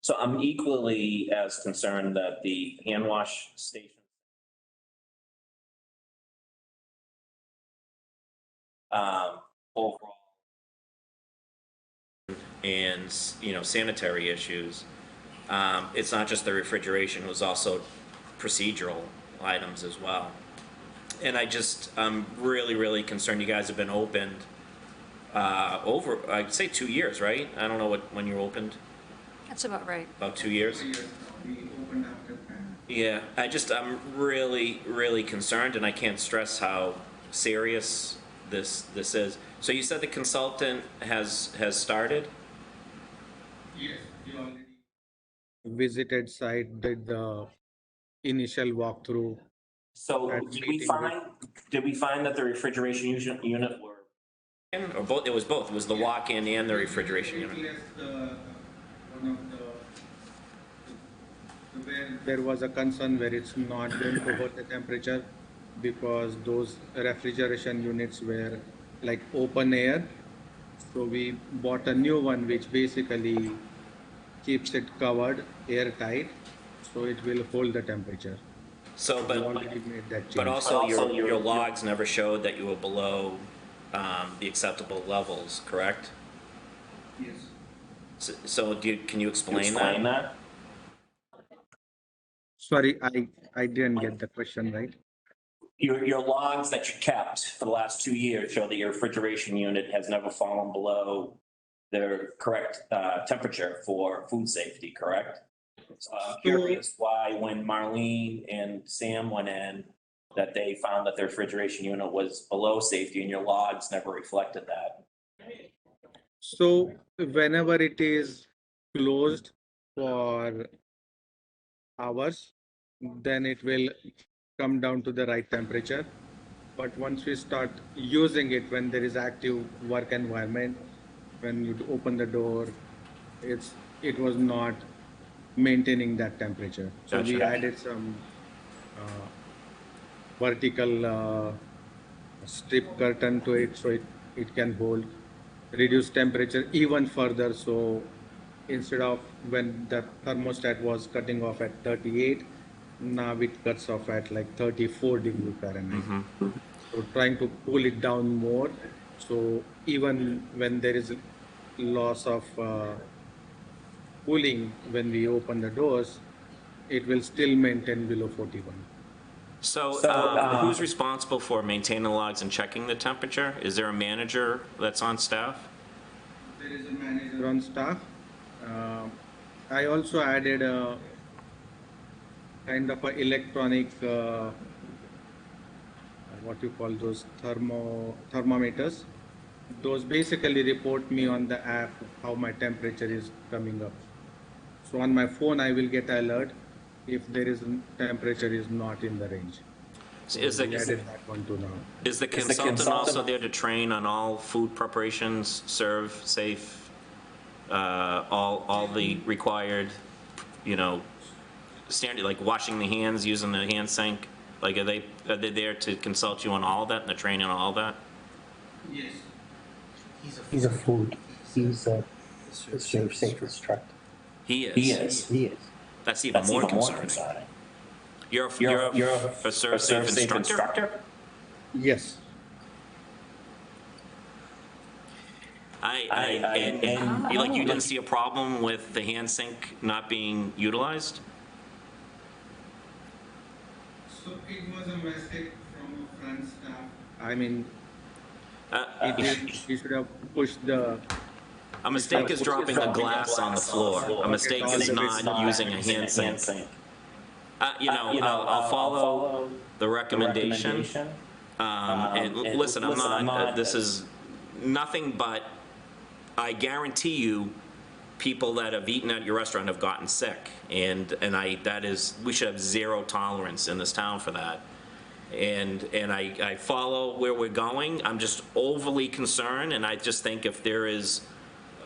so I'm equally as concerned that the hand wash station overall and, you know, sanitary issues. It's not just the refrigeration, it was also procedural items as well. And I'm really, really concerned. You guys have been opened over, I'd say 2 years, right? I don't know when you opened. That's about right. About 2 years? Yeah, I'm really, really concerned, and I can't stress how serious this is. So you said the consultant has started? Yes, we already visited site, did the initial walkthrough. So Had did we meeting find that the refrigeration unit were in, or both? It was both. It was the walk-in and the refrigeration unit. Where there was a concern where it's not going to hold the temperature because those refrigeration units were like open air. So we bought a new one which basically keeps it covered airtight, so it will hold the temperature. So, We already made that change. but also your logs never showed that you were below the acceptable levels, correct? Yes. So can you explain that? Sorry, I didn't get the question right. Your logs that you kept for the last 2 years show that your refrigeration unit has never fallen below the correct temperature for food safety, correct? So I'm curious why when Marlene and Sam went in, that they found that the refrigeration unit was below safety and your logs never reflected that. So whenever it is closed for hours, then it will come down to the right temperature. But once we start using it when there is active work environment, when you open the door, it was not maintaining that temperature. So we Gotcha. added some vertical strip curtain to it so it can hold reduce temperature even further. So instead of when the thermostat was cutting off at 38, now it cuts off at like 34 degree Fahrenheit. So trying to cool it down more. So even when there is loss of cooling when we open the doors, it will still maintain below 41. So who's responsible for maintaining the logs and checking the temperature? Is there a manager that's on staff? There is a manager on staff. I also added a kind of a electronic, what you call those thermometers. Those basically report me on the app how my temperature is coming up. So on my phone, I will get alert if there is temperature is not in the range. So Is we added that one too now. Is the consultant also there to train on all food preparations, serve, safe, all the required, you know, standard, like washing the hands, using the hand sink? Like, are they there to consult you on all of that and the training on all of that? Yes. He's a serve safe instructor. He is. He is. That's even more concerning. You're a serve safe instructor? Yes. And you didn't see a problem with the hand sink not being utilized? So it was a mistake from a front staff. I mean, he should have pushed the. A mistake is dropping a glass on the floor. A mistake is not using a hand sink. I'll follow the recommendation. And listen, I'm not, this is nothing but, I guarantee you, people that have eaten at your restaurant have gotten sick. And we should have zero tolerance in this town for that. And I follow where we're going. I'm just overly concerned, and I just think if there is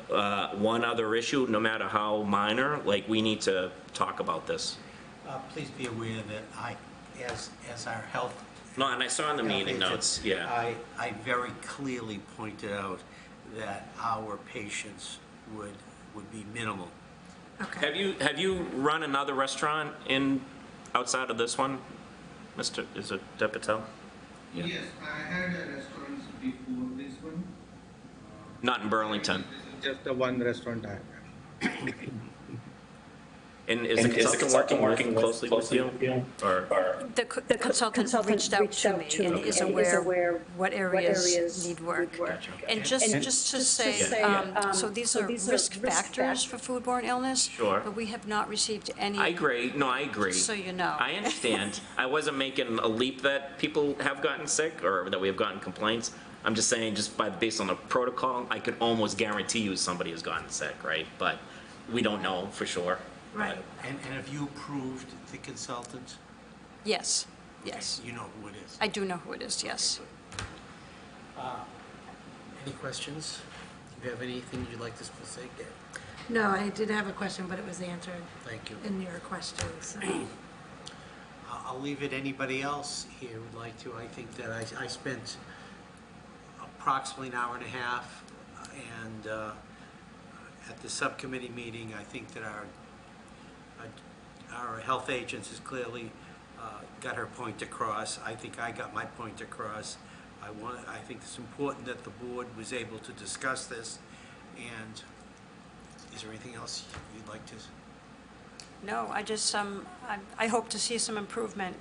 one other issue, no matter how minor, we need to talk about this. Please be aware that as our health. No, and I saw in the meeting notes, yeah. I very clearly pointed out that our patience would be minimal. Okay. Have you run another restaurant outside of this one, is it Deb Patel? Yeah. Yes, I had a restaurant before this one. Not in Burlington. This is just the one restaurant I have. And is the consultant working closely with you? Or? The consultant reached out to me and is aware what areas need work. Gotcha. And just to say, so these are risk factors for foodborne illness. Sure. But we have not received any. I agree. No, I agree. Just so you know. I understand. I wasn't making a leap that people have gotten sick or that we have gotten complaints. I'm just saying, based on the protocol, I could almost guarantee you somebody has gotten sick, right? But we don't know for sure. Right. And have you approved the consultant? Yes, yes. You know who it is? I do know who it is, yes. Any questions? Do you have anything you'd like to say, Deb? No, I did have a question, but it was answered Thank you. in your questions. So. I'll leave it. Anybody else here would like to? I think that I spent approximately an hour and a half, and at the subcommittee meeting, I think that our health agents has clearly got her point across. I think I got my point across. I think it's important that the board was able to discuss this. And is there anything else you'd like to? No, I just, I hope to see some improvement.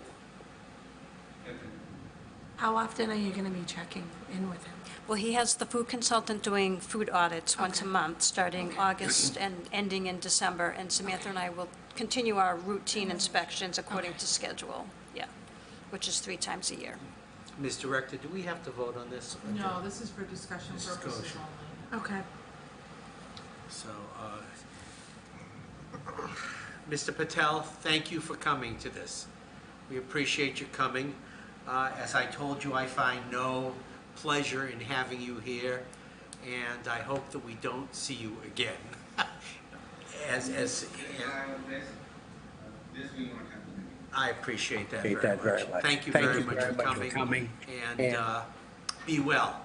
How often are you going to be checking in with him? Well, he has the food consultant doing food audits once a month, starting August and ending in December, and Samantha and I will continue our routine inspections according to schedule, yeah, which is 3 times a year. Ms. Director, do we have to vote on this? No, this is for discussion purposes Discussion. only. Okay. So, Mr. Patel, thank you for coming to this. We appreciate you coming. As I told you, I find no pleasure in having you here, and I hope that we don't see you again. This will not happen. I appreciate that Appreciate very that very much. much. Thank you Thank very you much very for much for coming. And And- be well.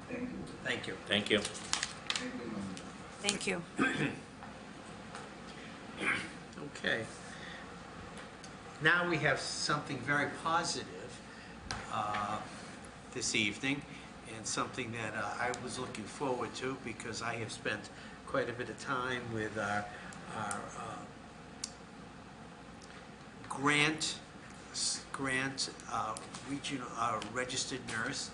Thank you. Thank you. Thank you. Thank you, ma'am. Thank you. Okay. Now we have something very positive this evening, and something that I was looking forward to because I have spent quite a bit of time with our Grant regional registered nurse,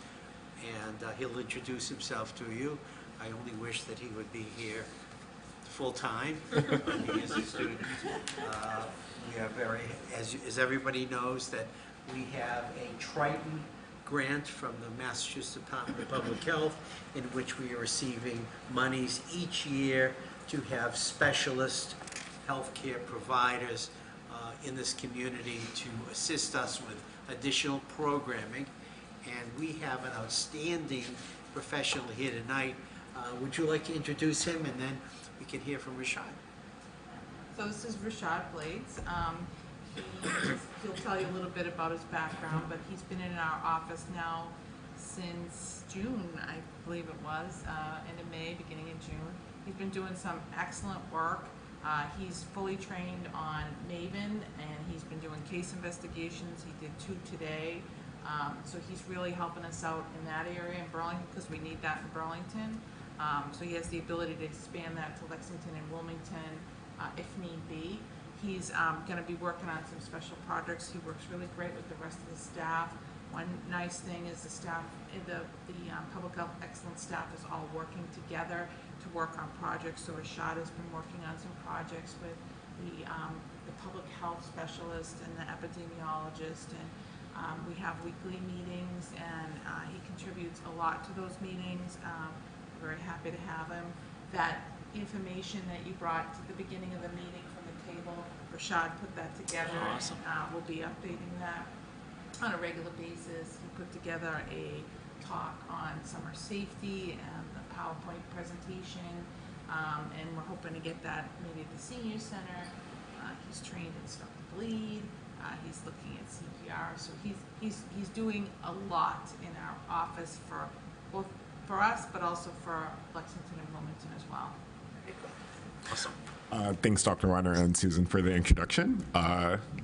and he'll introduce himself to you. I only wish that he would be here full-time. He is a student. We are very, as everybody knows, that we have a Triton grant from the Massachusetts Department of Public Health, in which we are receiving monies each year to have specialist healthcare providers in this community to assist us with additional programming. And we have an outstanding professional here tonight. Would you like to introduce him, and then we can hear from Rashad? So this is Rashad Blades. He'll tell you a little bit about his background, but he's been in our office now since June, I believe it was, end of May, beginning of June. He's been doing some excellent work. He's fully trained on Maven, and he's been doing case investigations. He did 2 today. So he's really helping us out in that area in Burlington, because we need that in Burlington. So he has the ability to expand that to Lexington and Wilmington, if need be. He's gonna be working on some special projects. He works really great with the rest of the staff. One nice thing is the staff, the public health excellence staff is all working together to work on projects. So Rashad has been working on some projects with the public health specialist and the epidemiologist, and we have weekly meetings, and he contributes a lot to those meetings. We're very happy to have him. That information that you brought to the beginning of the meeting from the table, Rashad put that together. Awesome. And we'll be updating that on a regular basis. He put together a talk on summer safety and the PowerPoint presentation, and we're hoping to get that maybe at the senior center. He's trained in stop the bleed. He's looking at CPR, so he's doing a lot in our office for both for us, but also for Lexington and Wilmington as well. Awesome. Thanks, Dr. Weiner and Susan, for the introduction.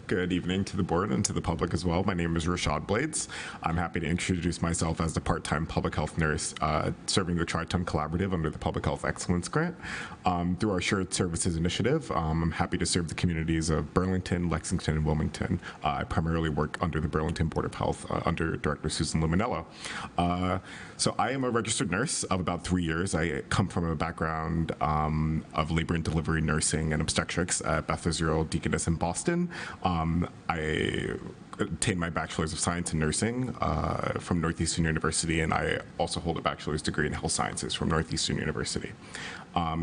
Good evening to the board and to the public as well. My name is Rashad Blades. I'm happy to introduce myself as the part-time public health nurse serving the Tri-Ton Collaborative under the Public Health Excellence Grant. Through our Shared Services Initiative, I'm happy to serve the communities of Burlington, Lexington, and Wilmington. I primarily work under the Burlington Board of Health under Director Susan Luminello. So I am a registered nurse of about 3 years. I come from a background of labor and delivery nursing and obstetrics at Beth Israel Deaconess in Boston. I obtained my Bachelor's of Science in Nursing from Northeastern University, and I also hold a bachelor's degree in Health Sciences from Northeastern University.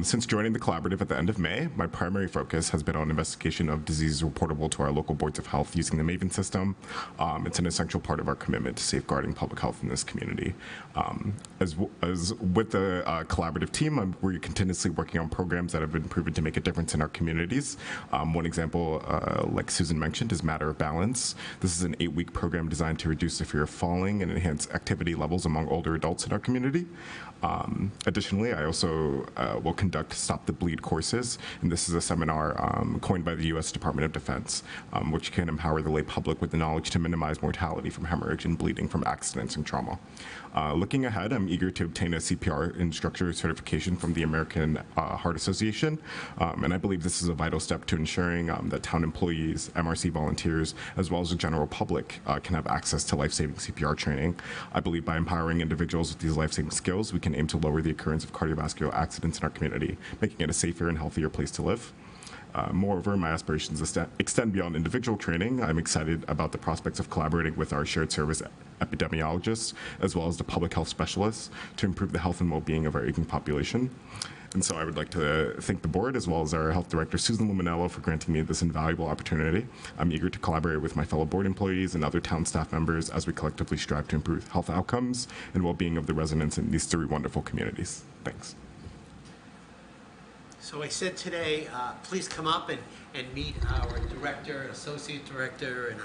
Since joining the collaborative at the end of May, my primary focus has been on investigation of diseases reportable to our local boards of health using the MAVEN system. It's an essential part of our commitment to safeguarding public health in this community. As with the collaborative team, we're continuously working on programs that have been proven to make a difference in our communities. One example, like Susan mentioned, is Matter of Balance. This is an 8-week program designed to reduce the fear of falling and enhance activity levels among older adults in our community. Additionally, I also will conduct Stop the Bleed courses, and this is a seminar coined by the U.S. Department of Defense, which can empower the lay public with the knowledge to minimize mortality from hemorrhage and bleeding from accidents and trauma. Looking ahead, I'm eager to obtain a CPR instructor certification from the American Heart Association, and I believe this is a vital step to ensuring that town employees, MRC volunteers, as well as the general public can have access to life-saving CPR training. I believe by empowering individuals with these life-saving skills, we can aim to lower the occurrence of cardiovascular accidents in our community, making it a safer and healthier place to live. Moreover, my aspirations extend beyond individual training. I'm excited about the prospects of collaborating with our shared service epidemiologists, as well as the public health specialists, to improve the health and well-being of our aging population. And so I would like to thank the board, as well as our health director, Susan Luminello, for granting me this invaluable opportunity. I'm eager to collaborate with my fellow board employees and other town staff members as we collectively strive to improve health outcomes and well-being of the residents in these 3 wonderful communities. Thanks. So I said today, please come up and meet our director, associate director, and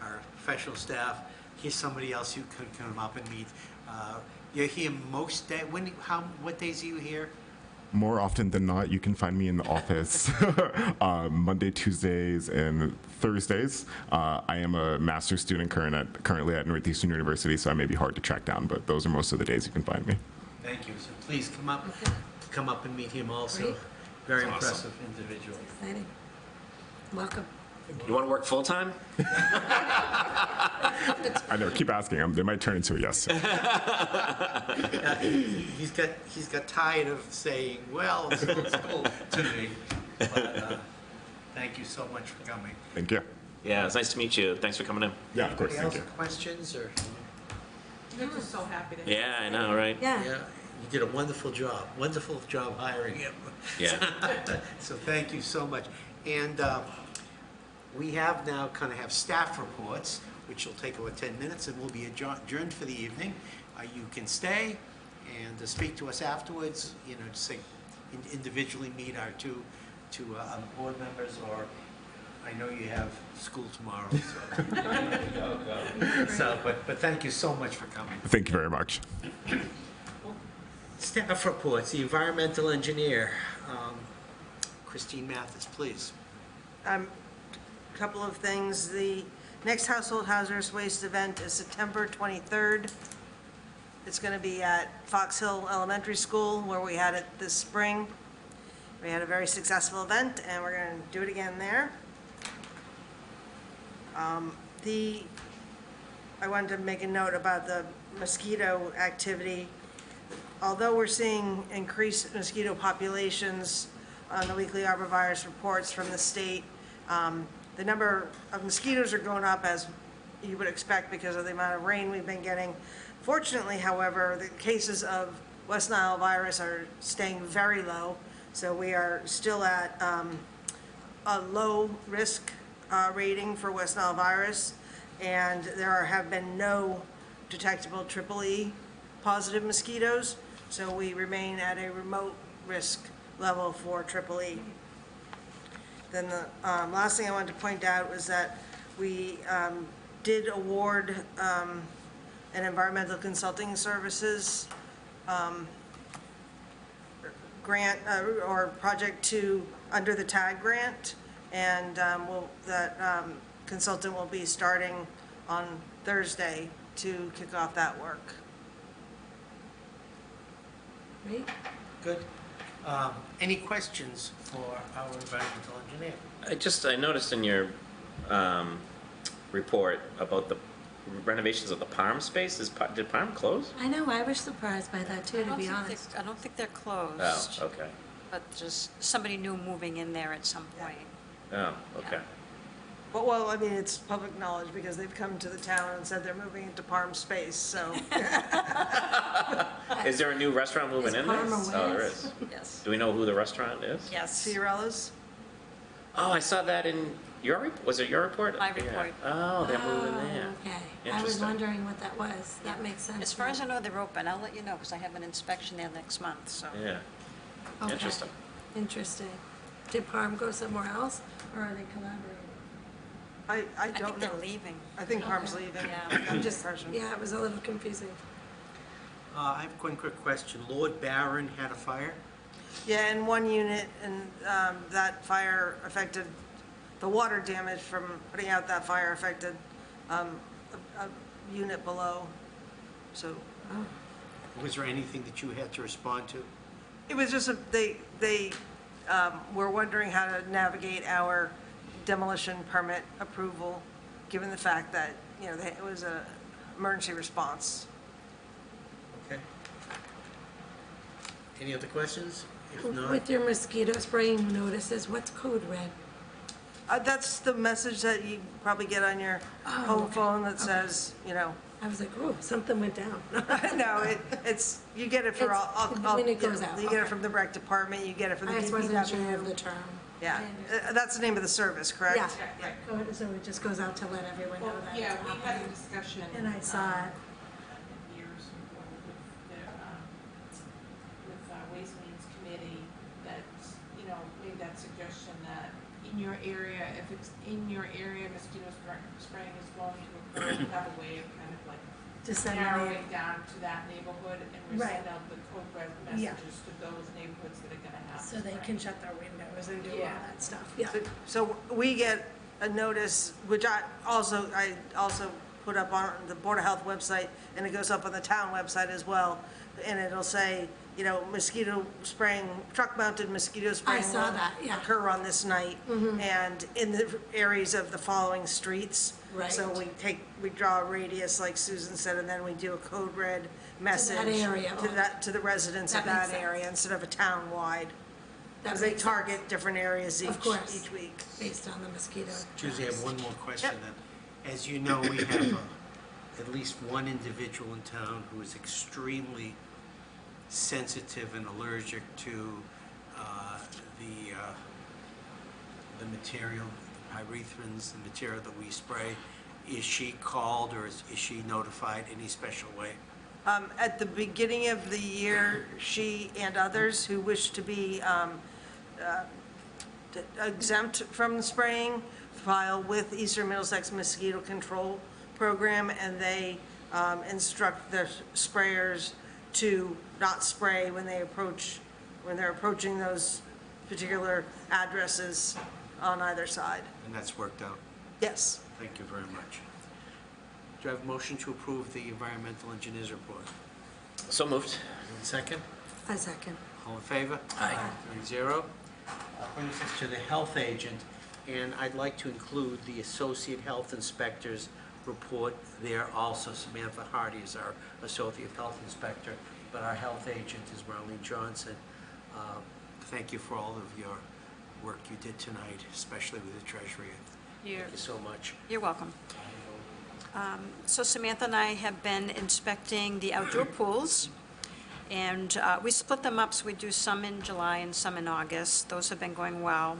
our professional staff. Here's somebody else you could come up and meet. You're here most days. What days are you here? More often than not, you can find me in the office Monday, Tuesdays, and Thursdays. I am a master's student currently at Northeastern University, so I may be hard to track down, but those are most of the days you can find me. Thank you. So please come up and meet him also. Great. Very That's impressive individual. Exciting. Welcome. You want to work full-time? I know, keep asking them. They might turn into a yes. He's got tired of saying, well, it's school to me. But thank you so much for coming. Thank you. Yeah, it's nice to meet you. Thanks for coming in. Yeah, of course. Anybody Thank else you. questions or? We're just so happy to. Yeah, I know, right? Yeah. Yeah, you did a wonderful job. Wonderful job hiring him. Yeah. So thank you so much. And we have now have staff reports, which will take about 10 minutes, and we'll be adjourned for the evening. You can stay and speak to us afterwards, just say individually meet our two board members, or I know you have school tomorrow, so go. So, but thank you so much for coming. Thank you very much. Staff reports, the environmental engineer, Christine Mathis, please. Couple of things. The Next household hazardous waste event is September 23rd. It's going to be at Fox Hill Elementary School, where we had it this spring. We had a very successful event, and we're going to do it again there. I wanted to make a note about the mosquito activity. Although we're seeing increased mosquito populations on the weekly arborvirus reports from the state, the number of mosquitoes are going up, as you would expect, because of the amount of rain we've been getting. Fortunately, however, the cases of West Nile virus are staying very low, so we are still at a low risk rating for West Nile virus, and there have been no detectable EEE positive mosquitoes, so we remain at a remote risk level for EEE. Then the last thing I wanted to point out was that we did award an environmental consulting services grant or project to under the TAG grant, and that consultant will be starting on Thursday to kick off that work. Great. Good. Any questions for our environmental engineer? I noticed in your report about the renovations of the Palm space. Did Palm close? I know, I was surprised by that too, to be honest. I don't think they're closed. Oh, okay. But just somebody new moving in there at some point. Oh, okay. Well, I mean, it's public knowledge because they've come to the town and said they're moving into Parm space, so. Is there a new restaurant moving in there? Parma Oh, there West. is. Yes. Do we know who the restaurant is? Yes. Fiorella's? Oh, I saw that in your was it your report? My report. Yeah. Oh, they're moving there. Okay, I was Interesting. wondering what that was. That makes sense. As far as I now. know, they're open. I'll let you know because I have an inspection there next month, so. Yeah. Okay. Interesting. Interesting. Did Parm go somewhere else, or are they collaborating? I I don't think know. they're leaving. I think Parm's leaving. Yeah. I'm Just, impression. yeah, it was a little confusing. I have one quick question. Lord Barron had a fire? Yeah, in one unit, and that fire affected, the water damage from putting out that fire affected a unit below. So Was there anything that you had to respond to? it was just, they were wondering how to navigate our demolition permit approval, given the fact that, you know, it was a emergency response. Okay. Any other questions? If not, With your mosquito spraying notices, what's code red? That's the message that you probably get on your home phone that says, you know, I was like, oh, something went down. no, it's, you get it for It's all. when it goes out, You get it okay. from the rec department, you get it from the I just wasn't sure of DPW. the term. Yeah, I understand. that's the name of the service, correct? Yeah, so it just goes out to let everyone know that Yeah, it's we had a happening. discussion. And I saw it. Years ago with the Ways and Means Committee that, you know, made that suggestion that in your area, if it's in your area, mosquito spraying is going to occur, you have a way of kind of like narrowing down to that neighborhood, and we Right. send out the code red Yeah. messages to those neighborhoods that are gonna have. So they can shut their windows and do all Yeah. that stuff, yeah. So we get a notice, which I also put up on the Board of Health website, and it goes up on the town website as well, and it'll say, you know, mosquito spraying, truck-mounted mosquito spraying. saw will that, yeah. Occur on this night, and in the areas of the following streets. Right. So we draw a radius, like Susan said, and then we do a code red message. area. To the residents of That makes that area, instead of a town-wide. Because That they makes target different areas Of course. each week. Based on the mosquito. Susie, I have one more question Yep. then. As you know, we have at least one individual in town who is extremely sensitive and allergic to the material, pyrethrins, the material that we spray. Is she called, or is she notified any special way? At the beginning of the year, she and others who wish to be exempt from spraying file with Eastern Middlesex Mosquito Control Program, and they instruct their sprayers to not spray when they're approaching those particular addresses on either side. And that's worked out. Yes. Thank you very much. Do I have a motion to approve the environmental engineer's report? So moved. Second? I second. All in favor? Aye. 3-0. Brings us to the health agent, and I'd like to include the associate health inspector's report there also. Samantha Hardy is our associate health inspector, but our health agent is Marlene Johnson. Thank you for all of your work you did tonight, especially with the Treasury. Thank you so much. You're welcome. So Samantha and I have been inspecting the outdoor pools, and we split them up, so we do some in July and some in August. Those have been going well.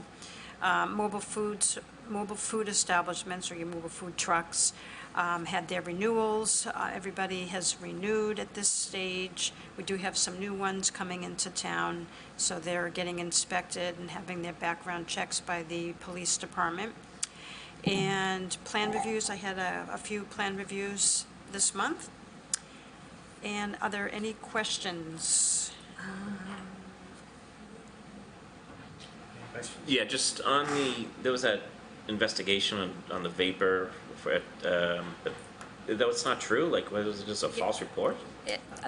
Mobile food establishments, or your mobile food trucks, had their renewals. Everybody has renewed at this stage. We do have some new ones coming into town, so they're getting inspected and having their background checks by the police department. And plan reviews, I had a few plan reviews this month. And are there any questions? Yeah, just on there was that investigation on the vapor, but that's not true? Like, was it just a false report?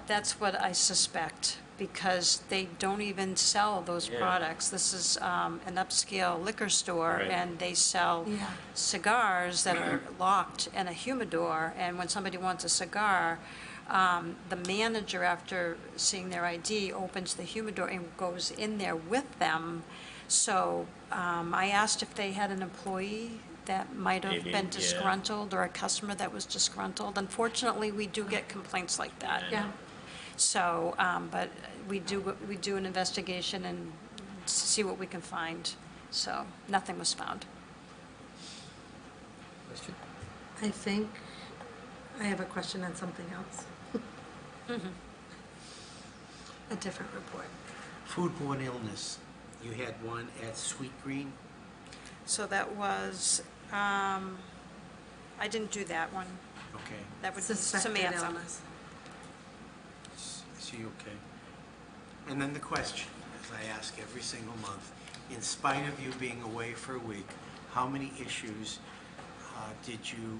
That's what I suspect, because they don't even sell those Yeah. products. This is an upscale liquor store, Right. and they sell cigars that are locked in a humidor, and when somebody wants a cigar, the manager, after seeing their ID, opens the humidor and goes in there with them. So I asked if they had an employee that might have Maybe, been yeah. disgruntled, or a customer that was disgruntled. Unfortunately, we do get complaints like that. Yeah. So, but we do an investigation and see what we can find. So nothing was found. Question? I think I have a question on something else. A different report. Foodborne illness. You had one at Sweet Green? So that was, I didn't do that one. Okay. That would be Suspected Samantha. illness. Is he okay? And then the question, as I ask every single month, in spite of you being away for a week, how many issues did you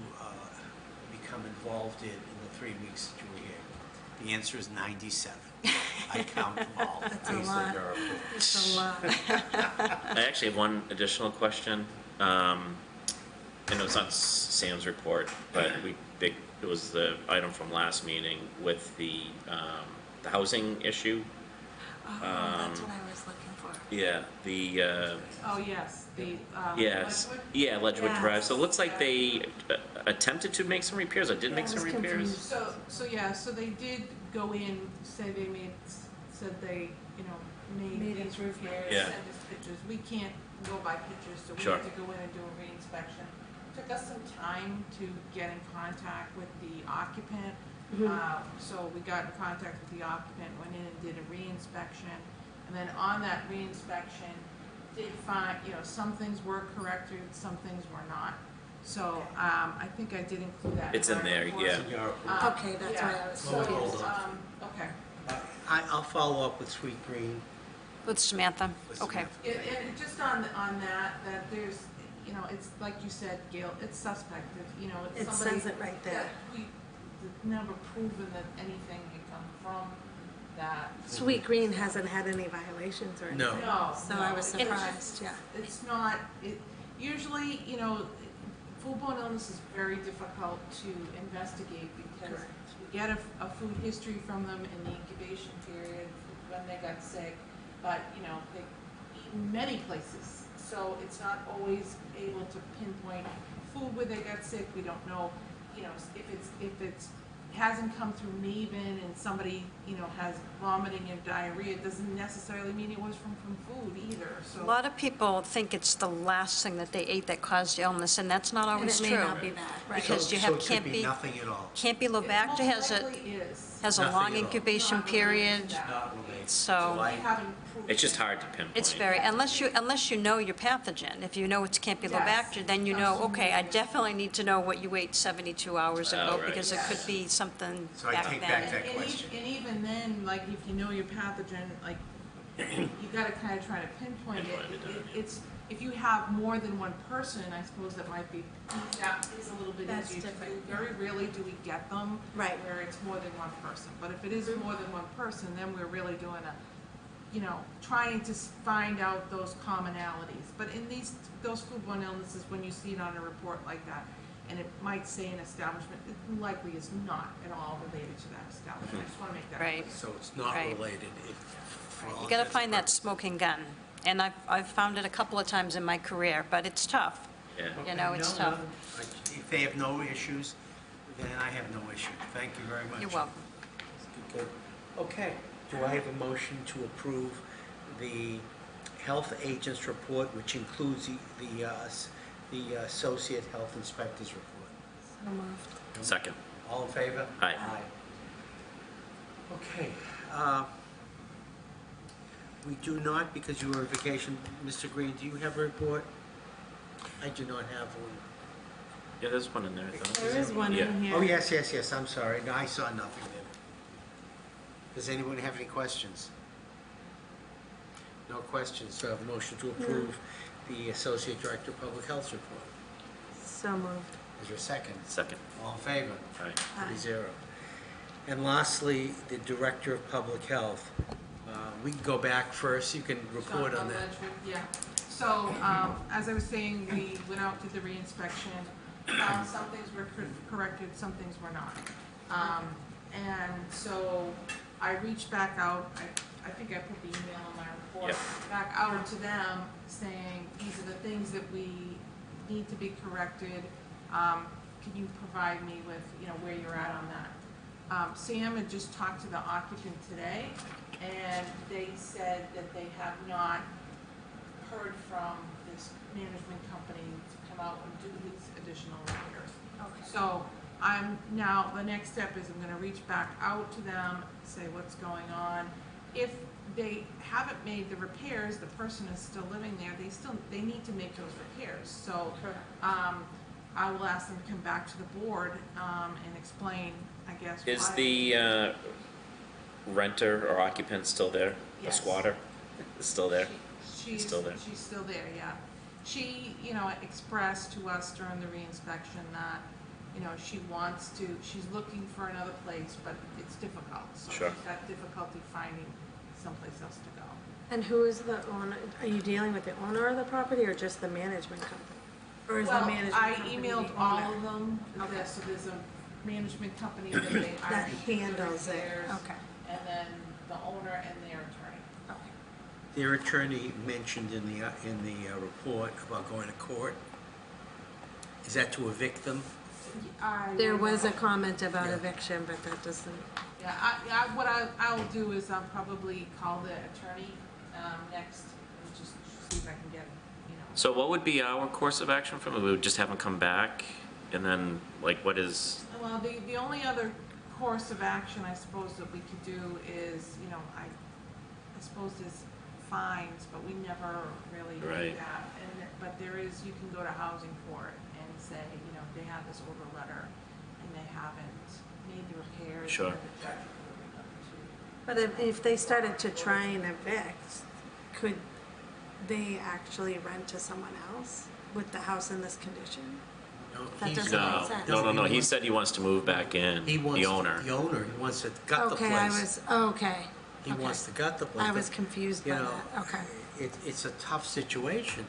become involved in the 3 weeks that you were here? The answer is 97. I count them all. That's a lot. That's a lot. I actually have one additional question. I know it's not Sam's report, but it was the item from last meeting with the housing issue. Oh, that's what I was looking for. Yeah, Oh, yes, the, yes, Ledgewood? yeah, Ledgewood Yes. Drive. So it looks like they attempted to make some repairs, or did make I some was repairs. confused. So they did go in, said they, made these repairs, Yeah. send us pictures. We can't go by pictures, so we Sure. had to go in and do a reinspection. Took us some time to get in contact with the occupant. So we got in contact with the occupant, went in and did a reinspection. And then on that reinspection, did find, some things were corrected, some things were not. So, I think I did include that. It's in our there, report. yeah. Okay, that's why I was So, confused. okay. I'll follow up with Sweet Green. With Samantha? With Okay. Samantha. And just on that there's, it's like you said, Gail, it's suspect. It's It somebody says it right there. that we've never proven that anything had come from that. Sweet Green hasn't had any violations or anything. No. No. So I was it's surprised, just- yeah. It's not, usually, foodborne illness is very difficult to investigate because Correct. we get a food history from them in the incubation period when they got sick, but, they eat in many places. So it's not always able to pinpoint food where they got sick. We don't know, if it's hasn't come through Maven and somebody, has vomiting and diarrhea, it doesn't necessarily mean it was from food either, so. A lot of people think it's the last thing that they ate that caused illness, and that's not And always it true. may not be that, right? Because you So have, it could can't be be, nothing at all. Campylobacter has Most a, likely is. has a Nothing long at all. incubation Not related to period, that. Not related. so We haven't proven It's just it. hard to pinpoint. it's very, unless you know your pathogen. If you know it's Campylobacter, then you know, okay, I definitely need to know what you ate 72 hours ago, right. because it could be something So I back take then. back that And question. even then, like, if you know your pathogen, like, you gotta kind of try to pinpoint it. It's, if you have more than one person, I suppose that might be, that is a little bit That's easier to do. different. Very rarely do we get them. Right. Where it's more than one person, but if it is more than one person, then we're really doing a, you know, trying to find out those commonalities. But in those foodborne illnesses, when you see it on a report like that, and it might say an establishment, it likely is not at all related to that establishment. I just wanna make that clear. Right. So it's not Right. related. For all You got to intents and find that purposes. smoking gun. And I've found it a couple of times in my career, but it's tough. Yeah. You know, it's No, no. tough. If they have no issues, then I have no issue. Thank you very much. You're welcome. Good. Okay, do I have a motion to approve the health agent's report, which includes the associate health inspector's report? So moved. Second. All in favor? Aye. Okay. We do not, because you were on vacation. Mr. Green, do you have a report? I do not have one. Yeah, there's one in there, I thought. There is one Yeah. in here. Oh, yes, I'm sorry. No, I saw nothing there. Does anyone have any questions? No questions, so I have a motion to approve the Associate Director of Public Health report. So moved. Is there a second? Second. All in favor? Aye. 3-0. And lastly, the Director of Public Health. We can go back first, you can report on that. Yeah, so, as I was saying, we went out, did the reinspection, some things were corrected, some things were not. And so I reached back out, I think I put the email in my report, Yep. back out to them saying, these are the things that we need to be corrected. Can you provide me with, you know, where you're at on that? Sam had just talked to the occupant today, and they said that they have not heard from this management company to come out and do these additional repairs. Okay. So I'm now, the next step is I'm gonna reach back out to them, say what's going on. If they haven't made the repairs, the person is still living there, they need to make those repairs. So, I will ask them to come back to the board, and explain, I guess, why. Is the renter or occupant still there? The Yes. squatter is still there? She's Still there. She's still there, yeah. She, you know, expressed to us during the reinspection that, you know, she's looking for another place, but it's difficult. So Sure. she's got difficulty finding someplace else to go. And who is the owner? Are you dealing with the owner of the property or just the management company? Or is the management company the Well, I emailed all owner? of them, Okay. so there's a management company that they That already did the handles it. repairs, Okay. and then the owner and their attorney. Okay. Their attorney mentioned in the report about going to court. Is that to evict them? There was a comment about Yeah. eviction, but that doesn't, Yeah, what I'll do is I'll probably call the attorney, next, and just see if I can get, you know. So what would be our course of action from it? We would just have them come back, and then, like, what is, Well, the only other course of action I suppose that we could do is, you know, I suppose there's fines, but we never really do Right. that. But there is, you can go to housing court and say, you know, they have this order letter and they haven't made the repairs. Sure. and the judge will order them to- but if they started to try and evict, could they actually rent to someone else with the house in this condition? No, That he's- doesn't make no, sense. no, he said he wants to move back in, He wants the owner. The owner, he wants to gut the place. Okay, okay. He okay. wants to gut the place. I was confused You by know, that, okay. It's a tough situation.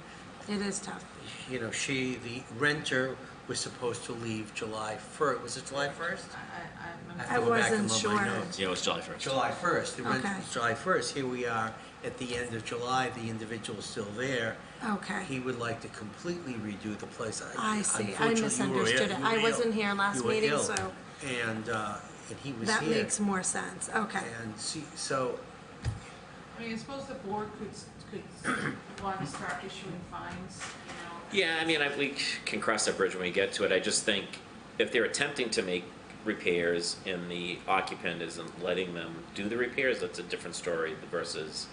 It is tough. You know, the renter was supposed to leave July 1st. Was it July 1st? I'm- I have to go back and wasn't look at my sure. notes. Yeah, it was July 1st. July 1st. The rent Okay. was July 1st. Here we are at the end of July. The individual's still there. Okay. He would like to completely redo the place. I see. I Unfortunately, you were misunderstood ill. it. You were I ill. wasn't here last You were meeting, ill. so And he was that here. makes more sense. Okay. And so, I mean, I suppose the board could want to start issuing fines, you know. Yeah, I mean, we can cross that bridge when we get to it. I just think if they're attempting to make repairs and the occupant isn't letting them do the repairs, that's a different story versus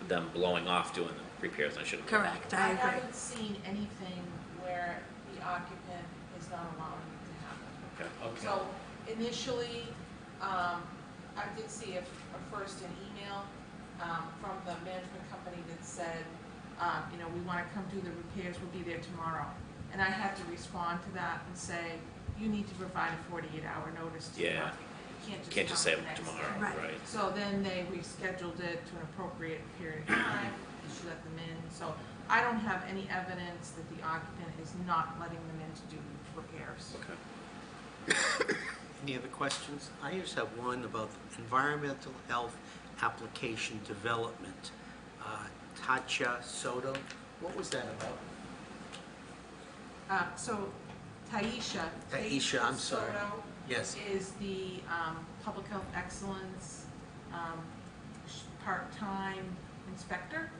them blowing off doing the repairs. I shouldn't. Correct, I I agree. haven't seen anything where the occupant is not allowing it to happen. Okay. So initially, I did see first an email from the said, you know, we want to come do the repairs, we'll be there tomorrow. And I had to respond to that and say, you need to provide a 48-hour notice to the Yeah. occupant. You Can't just come say the next tomorrow, day. right? So then they rescheduled it to an appropriate period of time, and she let them in. So I don't have any evidence that the occupant is not letting them in to do repairs. Okay. Any other questions? I just have one about environmental health application development. Tacha Soto, what was that about? So Taisha. Taisha, I'm sorry. Soto Yes. is the Public Health Excellence part-time inspector.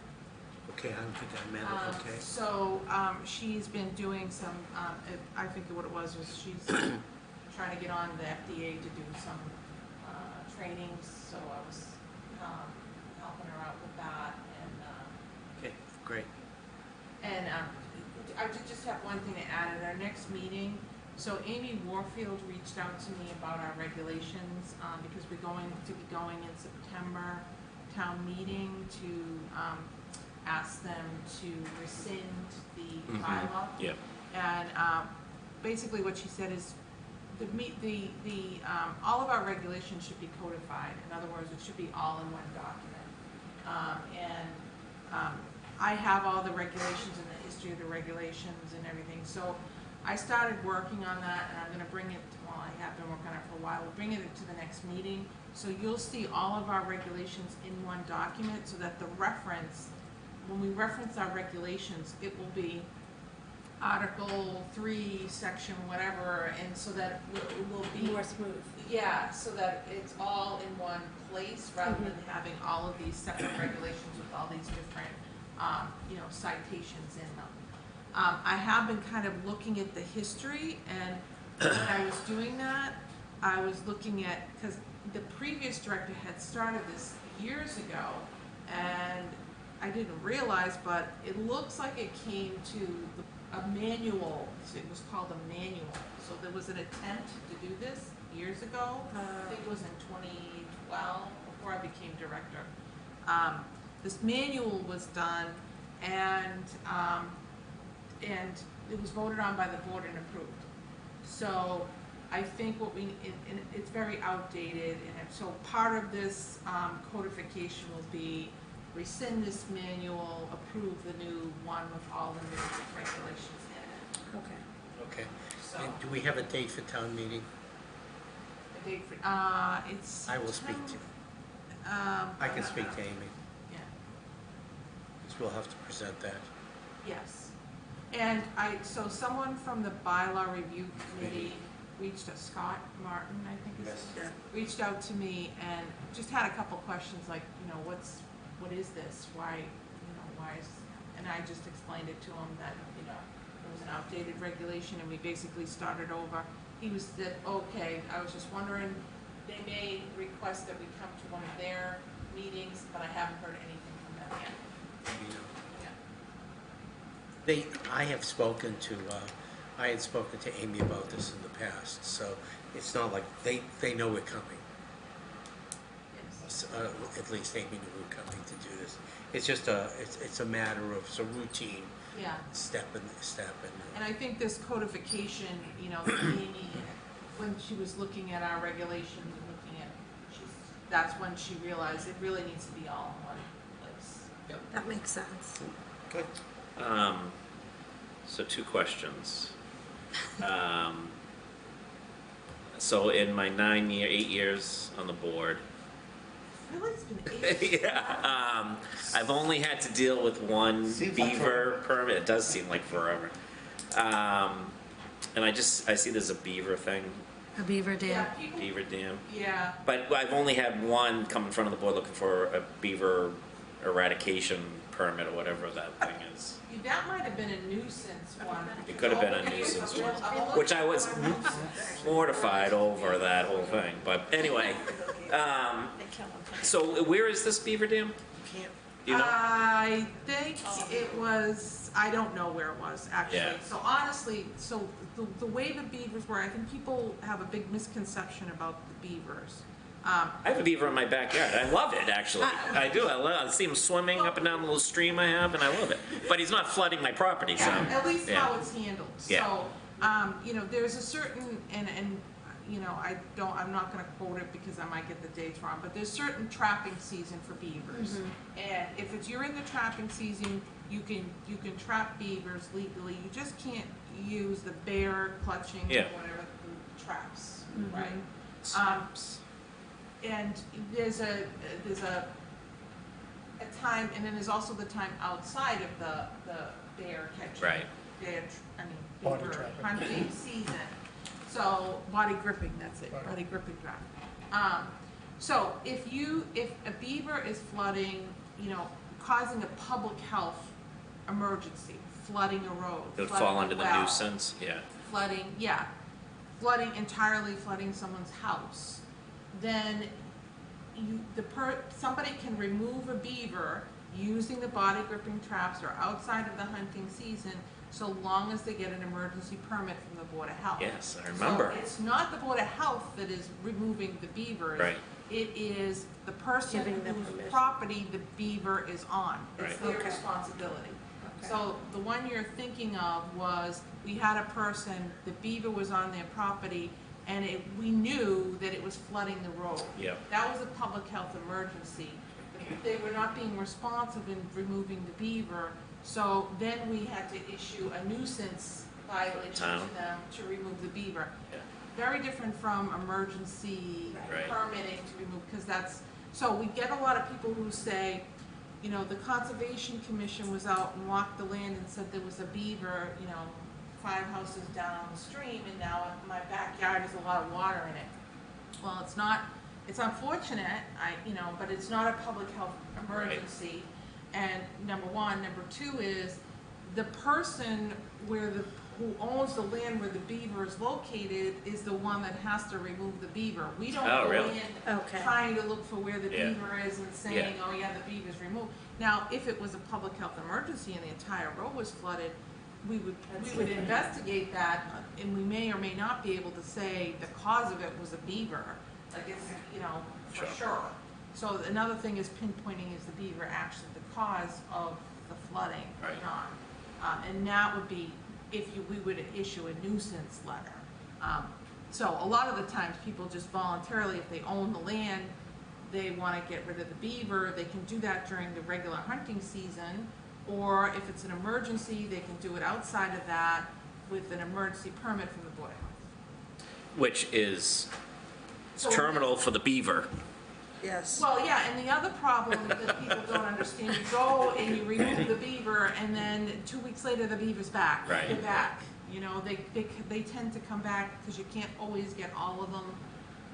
Okay, I don't think I meant it, okay. So she's been doing some, I think what it was she's trying to get on the FDA to do some trainings, so I was helping her out with that. Okay, great. And I did just have one thing to add. At our next meeting, so Amy Warfield reached out to me about our regulations, because we're going to be going in September town meeting to ask them to rescind the bylaw. Yeah. And basically what she said is all of our regulations should be codified. In other words, it should be all in one document. I have all the regulations and the history of the regulations and everything. So I started working on that, and I'm going to bring it, well, I have been working on it for a while. We'll bring it to the next meeting. So you'll see all of our regulations in one document, so that the reference, when we reference our regulations, it will be Article 3, Section whatever, and so that it will be More smooth. yeah, so that it's all in one place, rather than having all of these separate regulations with all these different, you know, citations in them. I have been kind of looking at the history, and when I was doing that, I was looking at, because the previous director had started this years ago, and I didn't realize, but it looks like it came to a manual. It was called a manual. So there was an attempt to do this years ago. I think it was in 2012, before I became director. This manual was done, and it was voted on by the board and approved. So I think what we, and it's very outdated, and so part of this codification will be rescind this manual, approve the new one with all the new regulations in it. Okay. Okay. So, And do we have a date for town meeting? the date for, it's. I will speak to, I can speak to Amy, Yeah, because we'll have to present that. yes. And so someone from the bylaw review committee reached out, Scott Martin, I think is his name, reached out to me and just had a couple questions like, you know, what is this? Why, you know, why is, and I just explained it to him that, you know, it was an outdated regulation and we basically started over. He was said, okay, I was just wondering, they may request that we come to one of their meetings, but I haven't heard anything from them yet. I have spoken to, I had spoken to Amy about this in the past, so it's not like, they know we're coming. Yes. At least Amy knew we were coming to do this. It's just it's a matter of some routine Yeah. step. And I think this codification, you know, Amy, when she was looking at our regulations and looking at, that's when she realized it really needs to be all in one place. That makes sense. Good. So 2 questions. So in my 8 years on the board, Really, it's been 8 yeah, I've only had to deal with one Seems like beaver permit. It does seem like forever. And I see there's a beaver thing, A beaver dam. Yeah, people, beaver dam. yeah, But I've only had one come in front of the board looking for a beaver eradication permit or whatever that thing is. that might have been a nuisance one. It could have been a nuisance one, which I was mortified over that whole thing. But anyway, so where is this beaver dam? Do you know? I think it was, I don't know where it was, actually. Yeah. So honestly, the way the beavers were, I think people have a big misconception about the beavers. I have a beaver in my backyard. I love it, actually. I do. I see him swimming up and down the little stream I have, and I love it. But he's not flooding my property, so. At least yeah. how it's handled. Yeah. So, you know, there's a certain, and, you know, I'm not gonna quote it because I might get the dates wrong, but there's certain trapping season for beavers. And if you're in the trapping season, you can trap beavers legally. You just can't use the bear clutching or Yeah. whatever traps, right? And there's a time, and then there's also the time outside of the bear catching. Right. Beaver hunting season. So body gripping, that's it, body gripping trap. So if a beaver is flooding, you know, causing a public health emergency, flooding a road, It would flooding fall a under the well, nuisance, yeah. flooding entirely flooding someone's house, then somebody can remove a beaver using the body gripping traps or outside of the hunting season, so long as they get an emergency permit from the Board of Health. Yes, I remember. So it's not the Board of Health that is removing the beavers. Right. It is the person Giving them whose permission. property the beaver is on. It's Right. their responsibility. So the one you're thinking of was, we had a person, the beaver was on their property, and we knew that it was flooding the road. Yep. That was a public health emergency. They were not being responsive in removing the beaver, so then we had to issue a nuisance violation Town. to them to remove the beaver. Yeah. Very different from emergency Right. permitting to remove, because so we get a lot of people who say, you know, the Conservation Commission was out and walked the land and said there was a beaver, you know, 5 houses down the stream, and now my backyard has a lot of water in it. Well, it's not, it's unfortunate, but it's not a public health emergency. And number one. Number two is, the person who owns the land where the beaver is located is the one that has to remove the beaver. We don't Oh, go really? in Okay. trying to look for where the Yeah. beaver is and saying, oh yeah, the beaver's removed. Now, if it was a public health emergency and the entire road was flooded, we would investigate that, and we may or may not be able to say the cause of it was a beaver, like it's, you know, for sure. So another thing is pinpointing, is the beaver actually the cause of the flooding or Right. not? And that would be we would issue a nuisance letter. So a lot of the times, people just voluntarily, if they own the land, they want to get rid of the beaver, they can do that during the regular hunting season, or if it's an emergency, they can do it outside of that with an emergency permit from the Board of Health. Which is So- terminal for the beaver. Yes. Well, yeah, and the other problem that people don't understand, you go and you remove the beaver, and then 2 weeks later, the beaver's back. Right. They're back. You know, they tend to come back, because you can't always get all of them.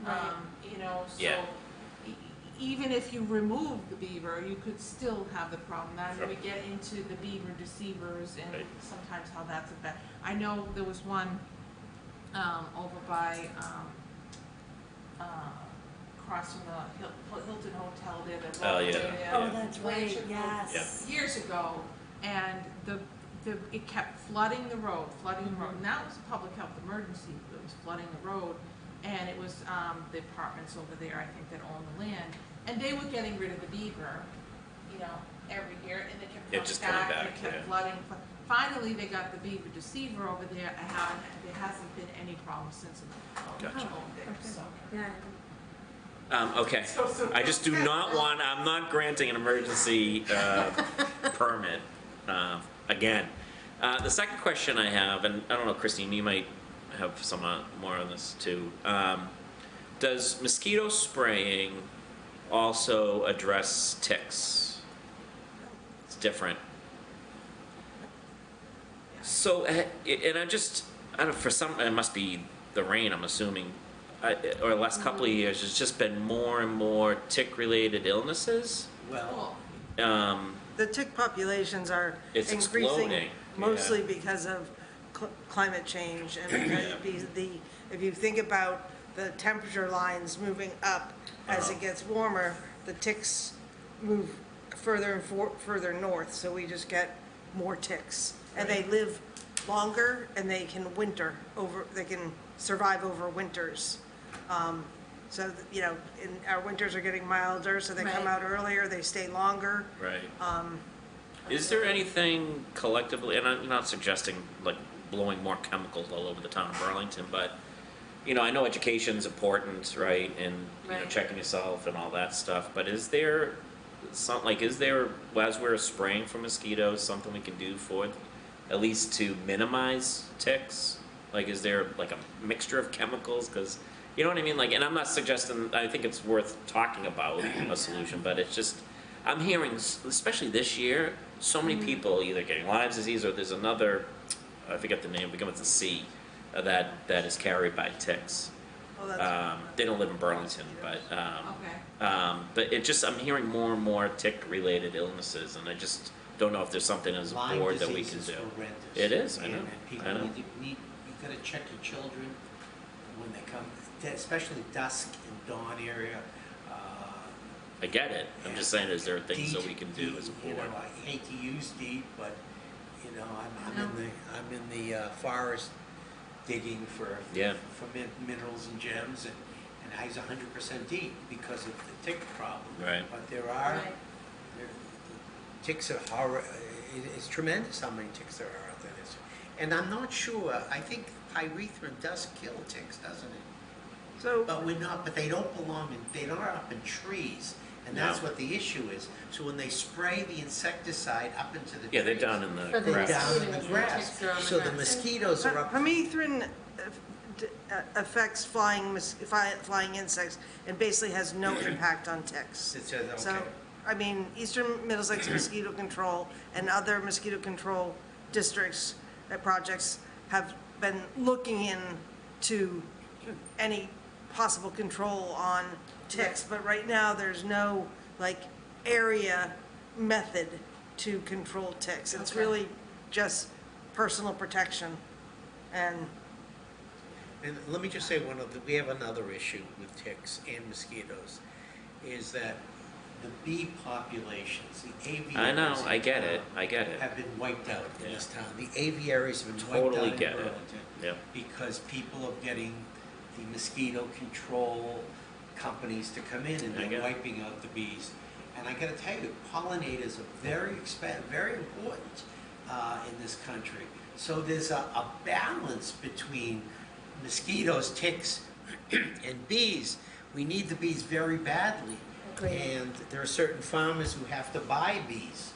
Right. You know, so Yeah. Even if you remove the beaver, you could still have the problem. Now Sure. we get into the beaver deceivers and Right. sometimes how that's affected. I know there was one over by across from the Hilton Hotel there. that Oh, road yeah. there, Oh, that's right, Blanchard Road, yes. Years ago, and it kept flooding the road, and that was a public health emergency. It was flooding the road, and it was the apartments over there, I think, that owned the land, and they were getting rid of the beaver, you know, every year, and they kept Yeah, just coming and back, it kept yeah. flooding. Finally, they got the beaver deceiver over there. There hasn't been any problem since. Gotcha. So. Yeah. Okay, I just do not want, I'm not granting an emergency permit again. The second question I have, and I don't know, Christine, you might have some more on this too. Does mosquito spraying also address ticks? It's different. So, and I don't know, for some, it must be the rain, I'm assuming, or the last couple of years, there's just been more and more tick-related illnesses. Well, The tick populations are It's increasing exploding, mostly because of climate change, and if you think about the temperature lines moving up as it gets warmer, the ticks move further and further north, so we just get more ticks. And they live longer, and they can survive over winters. So, you know, our winters are getting milder, so they come Right. out earlier, they stay longer. Right. Is there anything collectively, and I'm not suggesting like blowing more chemicals all over the town of Burlington, but, you know, I know education's important, right, and, you know, Right. checking yourself and all that stuff, but is there as we're spraying for mosquitoes, something we can do for, at least to minimize ticks? Like, is there like a mixture of chemicals? Because, you know what I mean? Like, and I'm not suggesting, I think it's worth talking about a solution, but it's just, I'm hearing, especially this year, so many people either getting Lyme disease or there's another, I forget the name, begins with a C, that is carried by ticks. Oh, that's, They don't live in Burlington, but, Okay. but it just, I'm hearing more and more tick-related illnesses, and I just don't know if there's something as a Lyme board that we disease can is do. horrendous. It is, I know, And people I know. you gotta check your children when they come, especially dusk and dawn area. I get it, I'm just saying, is there things that we can do as a You board? know, I hate to use DEET, but, you know, I'm in the forest digging for Yeah. minerals and gems, and I use 100% DEET because of the tick problem. Right. But there are, Right. ticks are horror, it's tremendous how many ticks there are out there. And I'm not sure, I think pyrethrum does kill ticks, doesn't it? so, But they don't belong they don't up in trees, and that's No. what the issue is. So when they spray the insecticide up into the trees. Yeah, they're down in the For the They're grass. down in the mosquitoes, grass. ticks are on the So the grass. mosquitoes are up. permethrin affects flying insects and basically has no impact on ticks. It says, So, okay. I mean, Eastern Middlesex Mosquito Control and other mosquito control districts, projects have been looking into any possible control on ticks, but right now, there's no, like, area method to control ticks. It's Okay. really just personal protection. And And let me just say we have another issue with ticks and mosquitoes, is that the bee populations, the aviaries. I know, I get it, Have been wiped out in Yeah. this town. The aviaries have been wiped out Totally in get it. Burlington. Yeah. Because people are getting the mosquito control companies to come in and I get they're it. wiping out the bees. And I gotta tell you, pollinators are very important in this country. So there's a balance between mosquitoes, ticks, and bees. We need the bees very badly. Agreed. And there are certain farmers who have to buy bees.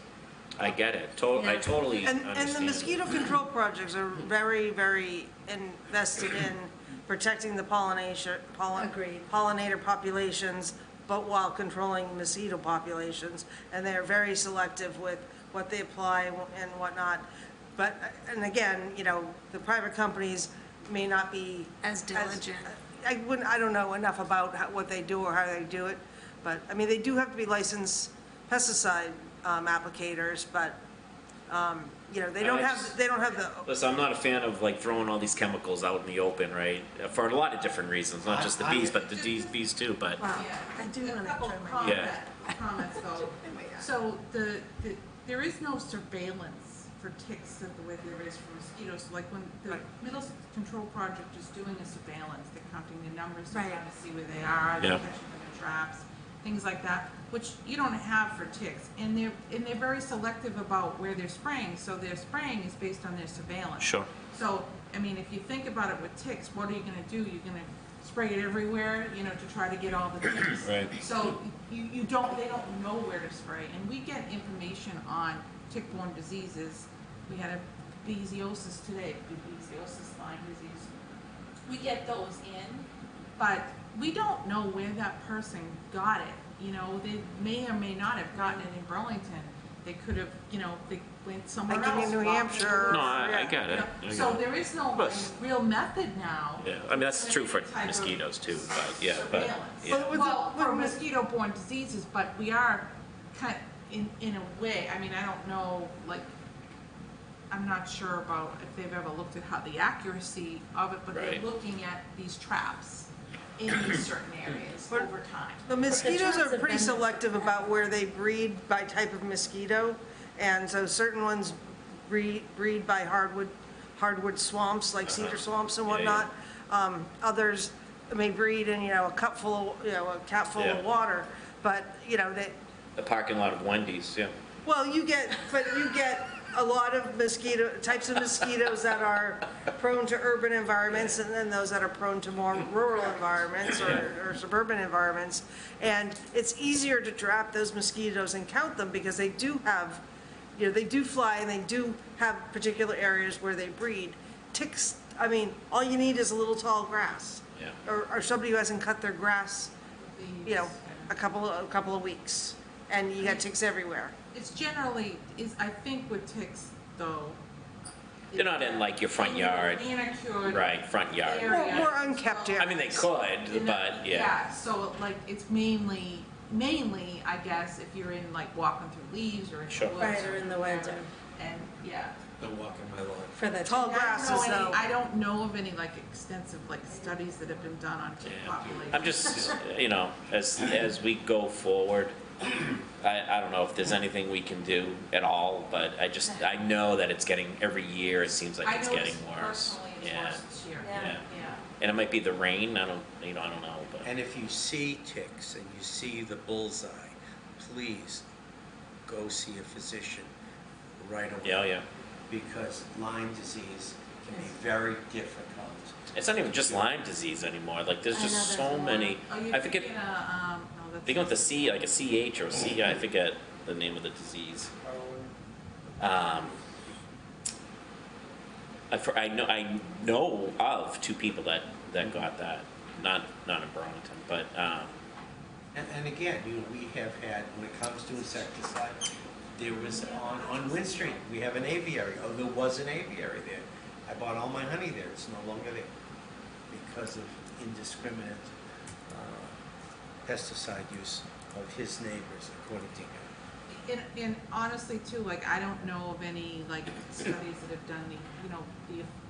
I get it, I Yeah. totally And understand. the mosquito control projects are very, very invested in protecting the Agreed. pollinator populations, but while controlling mosquito populations. And they're very selective with what they apply and whatnot. But, and again, you know, the private companies may not be. As diligent. I don't know enough about what they do or how they do it. But, I mean, they do have to be licensed pesticide applicators, but, you know, they don't have the, Listen, I'm not a fan of like throwing all these chemicals out in the open, right? For a lot of different reasons, not just the bees, but the bees too, but. Wow, Yeah. I do A want to couple try my. comments though. So there is no surveillance for ticks the way there is for mosquitoes. Like when the Middlesex Control Project is doing a surveillance, they're counting the numbers, they're Right. trying to see where they are, they're Yeah. catching them in traps, things like that, which you don't have for ticks. And they're very selective about where they're spraying, so their spraying is based on their surveillance. Sure. So, I mean, if you think about it with ticks, what are you gonna do? You're gonna spray it everywhere, you know, to try to get all the ticks. Right. So they don't know where to spray. And we get information on tick-borne diseases. We had a babesiosis today, babesiosis, Lyme disease. We get those in, but we don't know where that person got it. You know, they may or may not have gotten it in Burlington. They could have, you know, they went somewhere Like in else. New walked Hampshire. in. No, I Yeah. get it. I get So it. there is no like, But- real method now. Yeah, I mean, that's true for Type of mosquitoes too, but, yeah, but, surveillance. yeah. Well, for mosquito-borne diseases, but we are kind, in a way, I mean, I don't know, like, I'm not sure about if they've ever looked at how the accuracy of it, but they're Right. looking at these traps in these certain areas But- over time. the mosquitoes traps are have pretty been there selective forever. about where they breed by type of mosquito. And so certain ones breed by hardwood swamps, like cedar swamps and Yeah, yeah. whatnot. Others may breed in, a cup full of, a cap full Yeah. of water, but, The parking lot of Wendy's, yeah. well, you get a lot of types of mosquitoes that are prone to urban environments, and then those that are prone to more rural environments or suburban environments. And it's easier to trap those mosquitoes and count them because they do have, they do fly and they do have particular areas where they breed. Ticks, I mean, all you need is a little tall grass. Yeah. Or somebody who hasn't cut their grass, a couple of weeks, and you got ticks everywhere. It's generally, I think with ticks though. They're not in like your front yard. Manicured. Right, front yard. area. More unkept areas. I mean, they could, but yeah. Yeah, so like it's mainly, I guess, if you're in like walking through leaves or in the Sure. woods. Right, or in the woods, whatever. And, yeah. Don't walk in my lawn. For the Tall grasses, though. I don't know of any like extensive like studies that have been done on tick populations. I'm just, as we go forward, I don't know if there's anything we can do at all, but I know that it's getting, every year it seems like it's getting worse. Yeah, This year. yeah. And it might be the rain, I don't know, but. And if you see ticks and you see the bullseye, please go see a physician right away. Yeah, yeah. Because Lyme disease can be very difficult. It's not even just Lyme disease anymore, like there's just so many, I forget, they go with the C, like a CH or a C, I forget the name of the disease. I know of 2 people that got that, not in Burlington, but, And again, we have had, when it comes to insecticide, there was on Wynn Street, we have an aviary. Oh, there was an aviary there. I bought all my honey there. It's no longer there because of indiscriminate pesticide use of his neighbors, according to him. And honestly too, like I don't know of any like studies that have done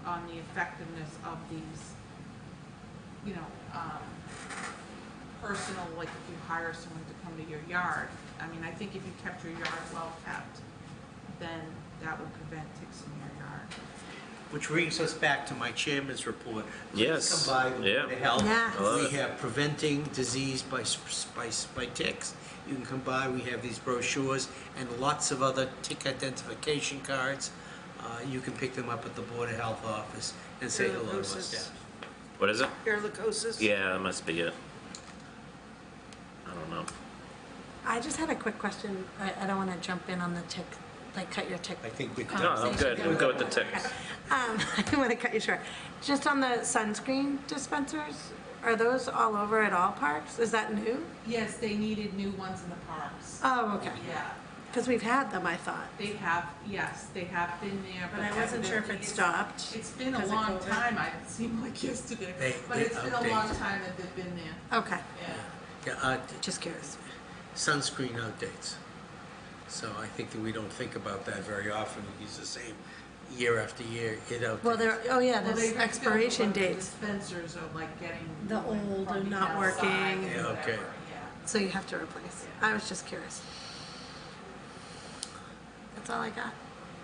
on the effectiveness of these, personal, like if you hire someone to come to your yard. I mean, I think if you kept your yard well kept, then that would prevent ticks in your yard. Which brings us back to my chairman's report. Please Yes. come by the Yeah. Board of Health. Yes. I love We it. have preventing disease by ticks. You can come by, we have these brochures and lots of other tick identification cards. You can pick them up at the Board of Health office and say hello to us. Ehrlichiosis. what is it? Ehrlichiosis. Yeah, that must be it. I don't know. I just had a quick question. I don't want to jump in on the tick, like cut your tick. I think we No, I'm good, we'll go with the ticks. I don't want to cut you short. Just on the sunscreen dispensers, are those all over at all parks? Is that new? Yes, they needed new ones in the parks. Oh, okay. Yeah, Because we've had them, I thought. they have been there, But I wasn't sure if it evidently stopped. It's been a because of long COVID. time, it seemed like yesterday, but They it's been a long update. time that they've been there, Okay, yeah. Yeah, just curious. sunscreen outdates. So I think that we don't think about that very often. We use the same year after year, it outdates. Well, there, oh yeah, Well, there's they expiration feel like dates, The dispensers are like getting. The old from and the not outside working. or Yeah, okay. whatever, yeah. so you have to replace. I was just curious. That's all I got.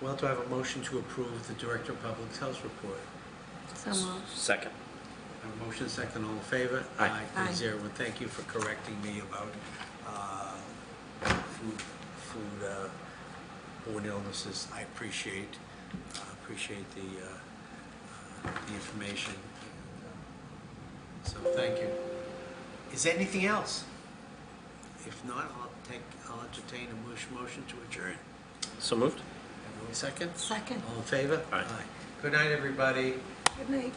Well, do I have a motion to approve the Director of Public Health report? So moved. Second. I have a motion second, all in favor? Aye. 3-0. And thank you for correcting me about foodborne illnesses. I appreciate the information. So thank you. Is there anything else? If not, I'll entertain a motion to adjourn. So moved? Everyone second? Second. All in favor? Aye. Good night, everybody. Good night.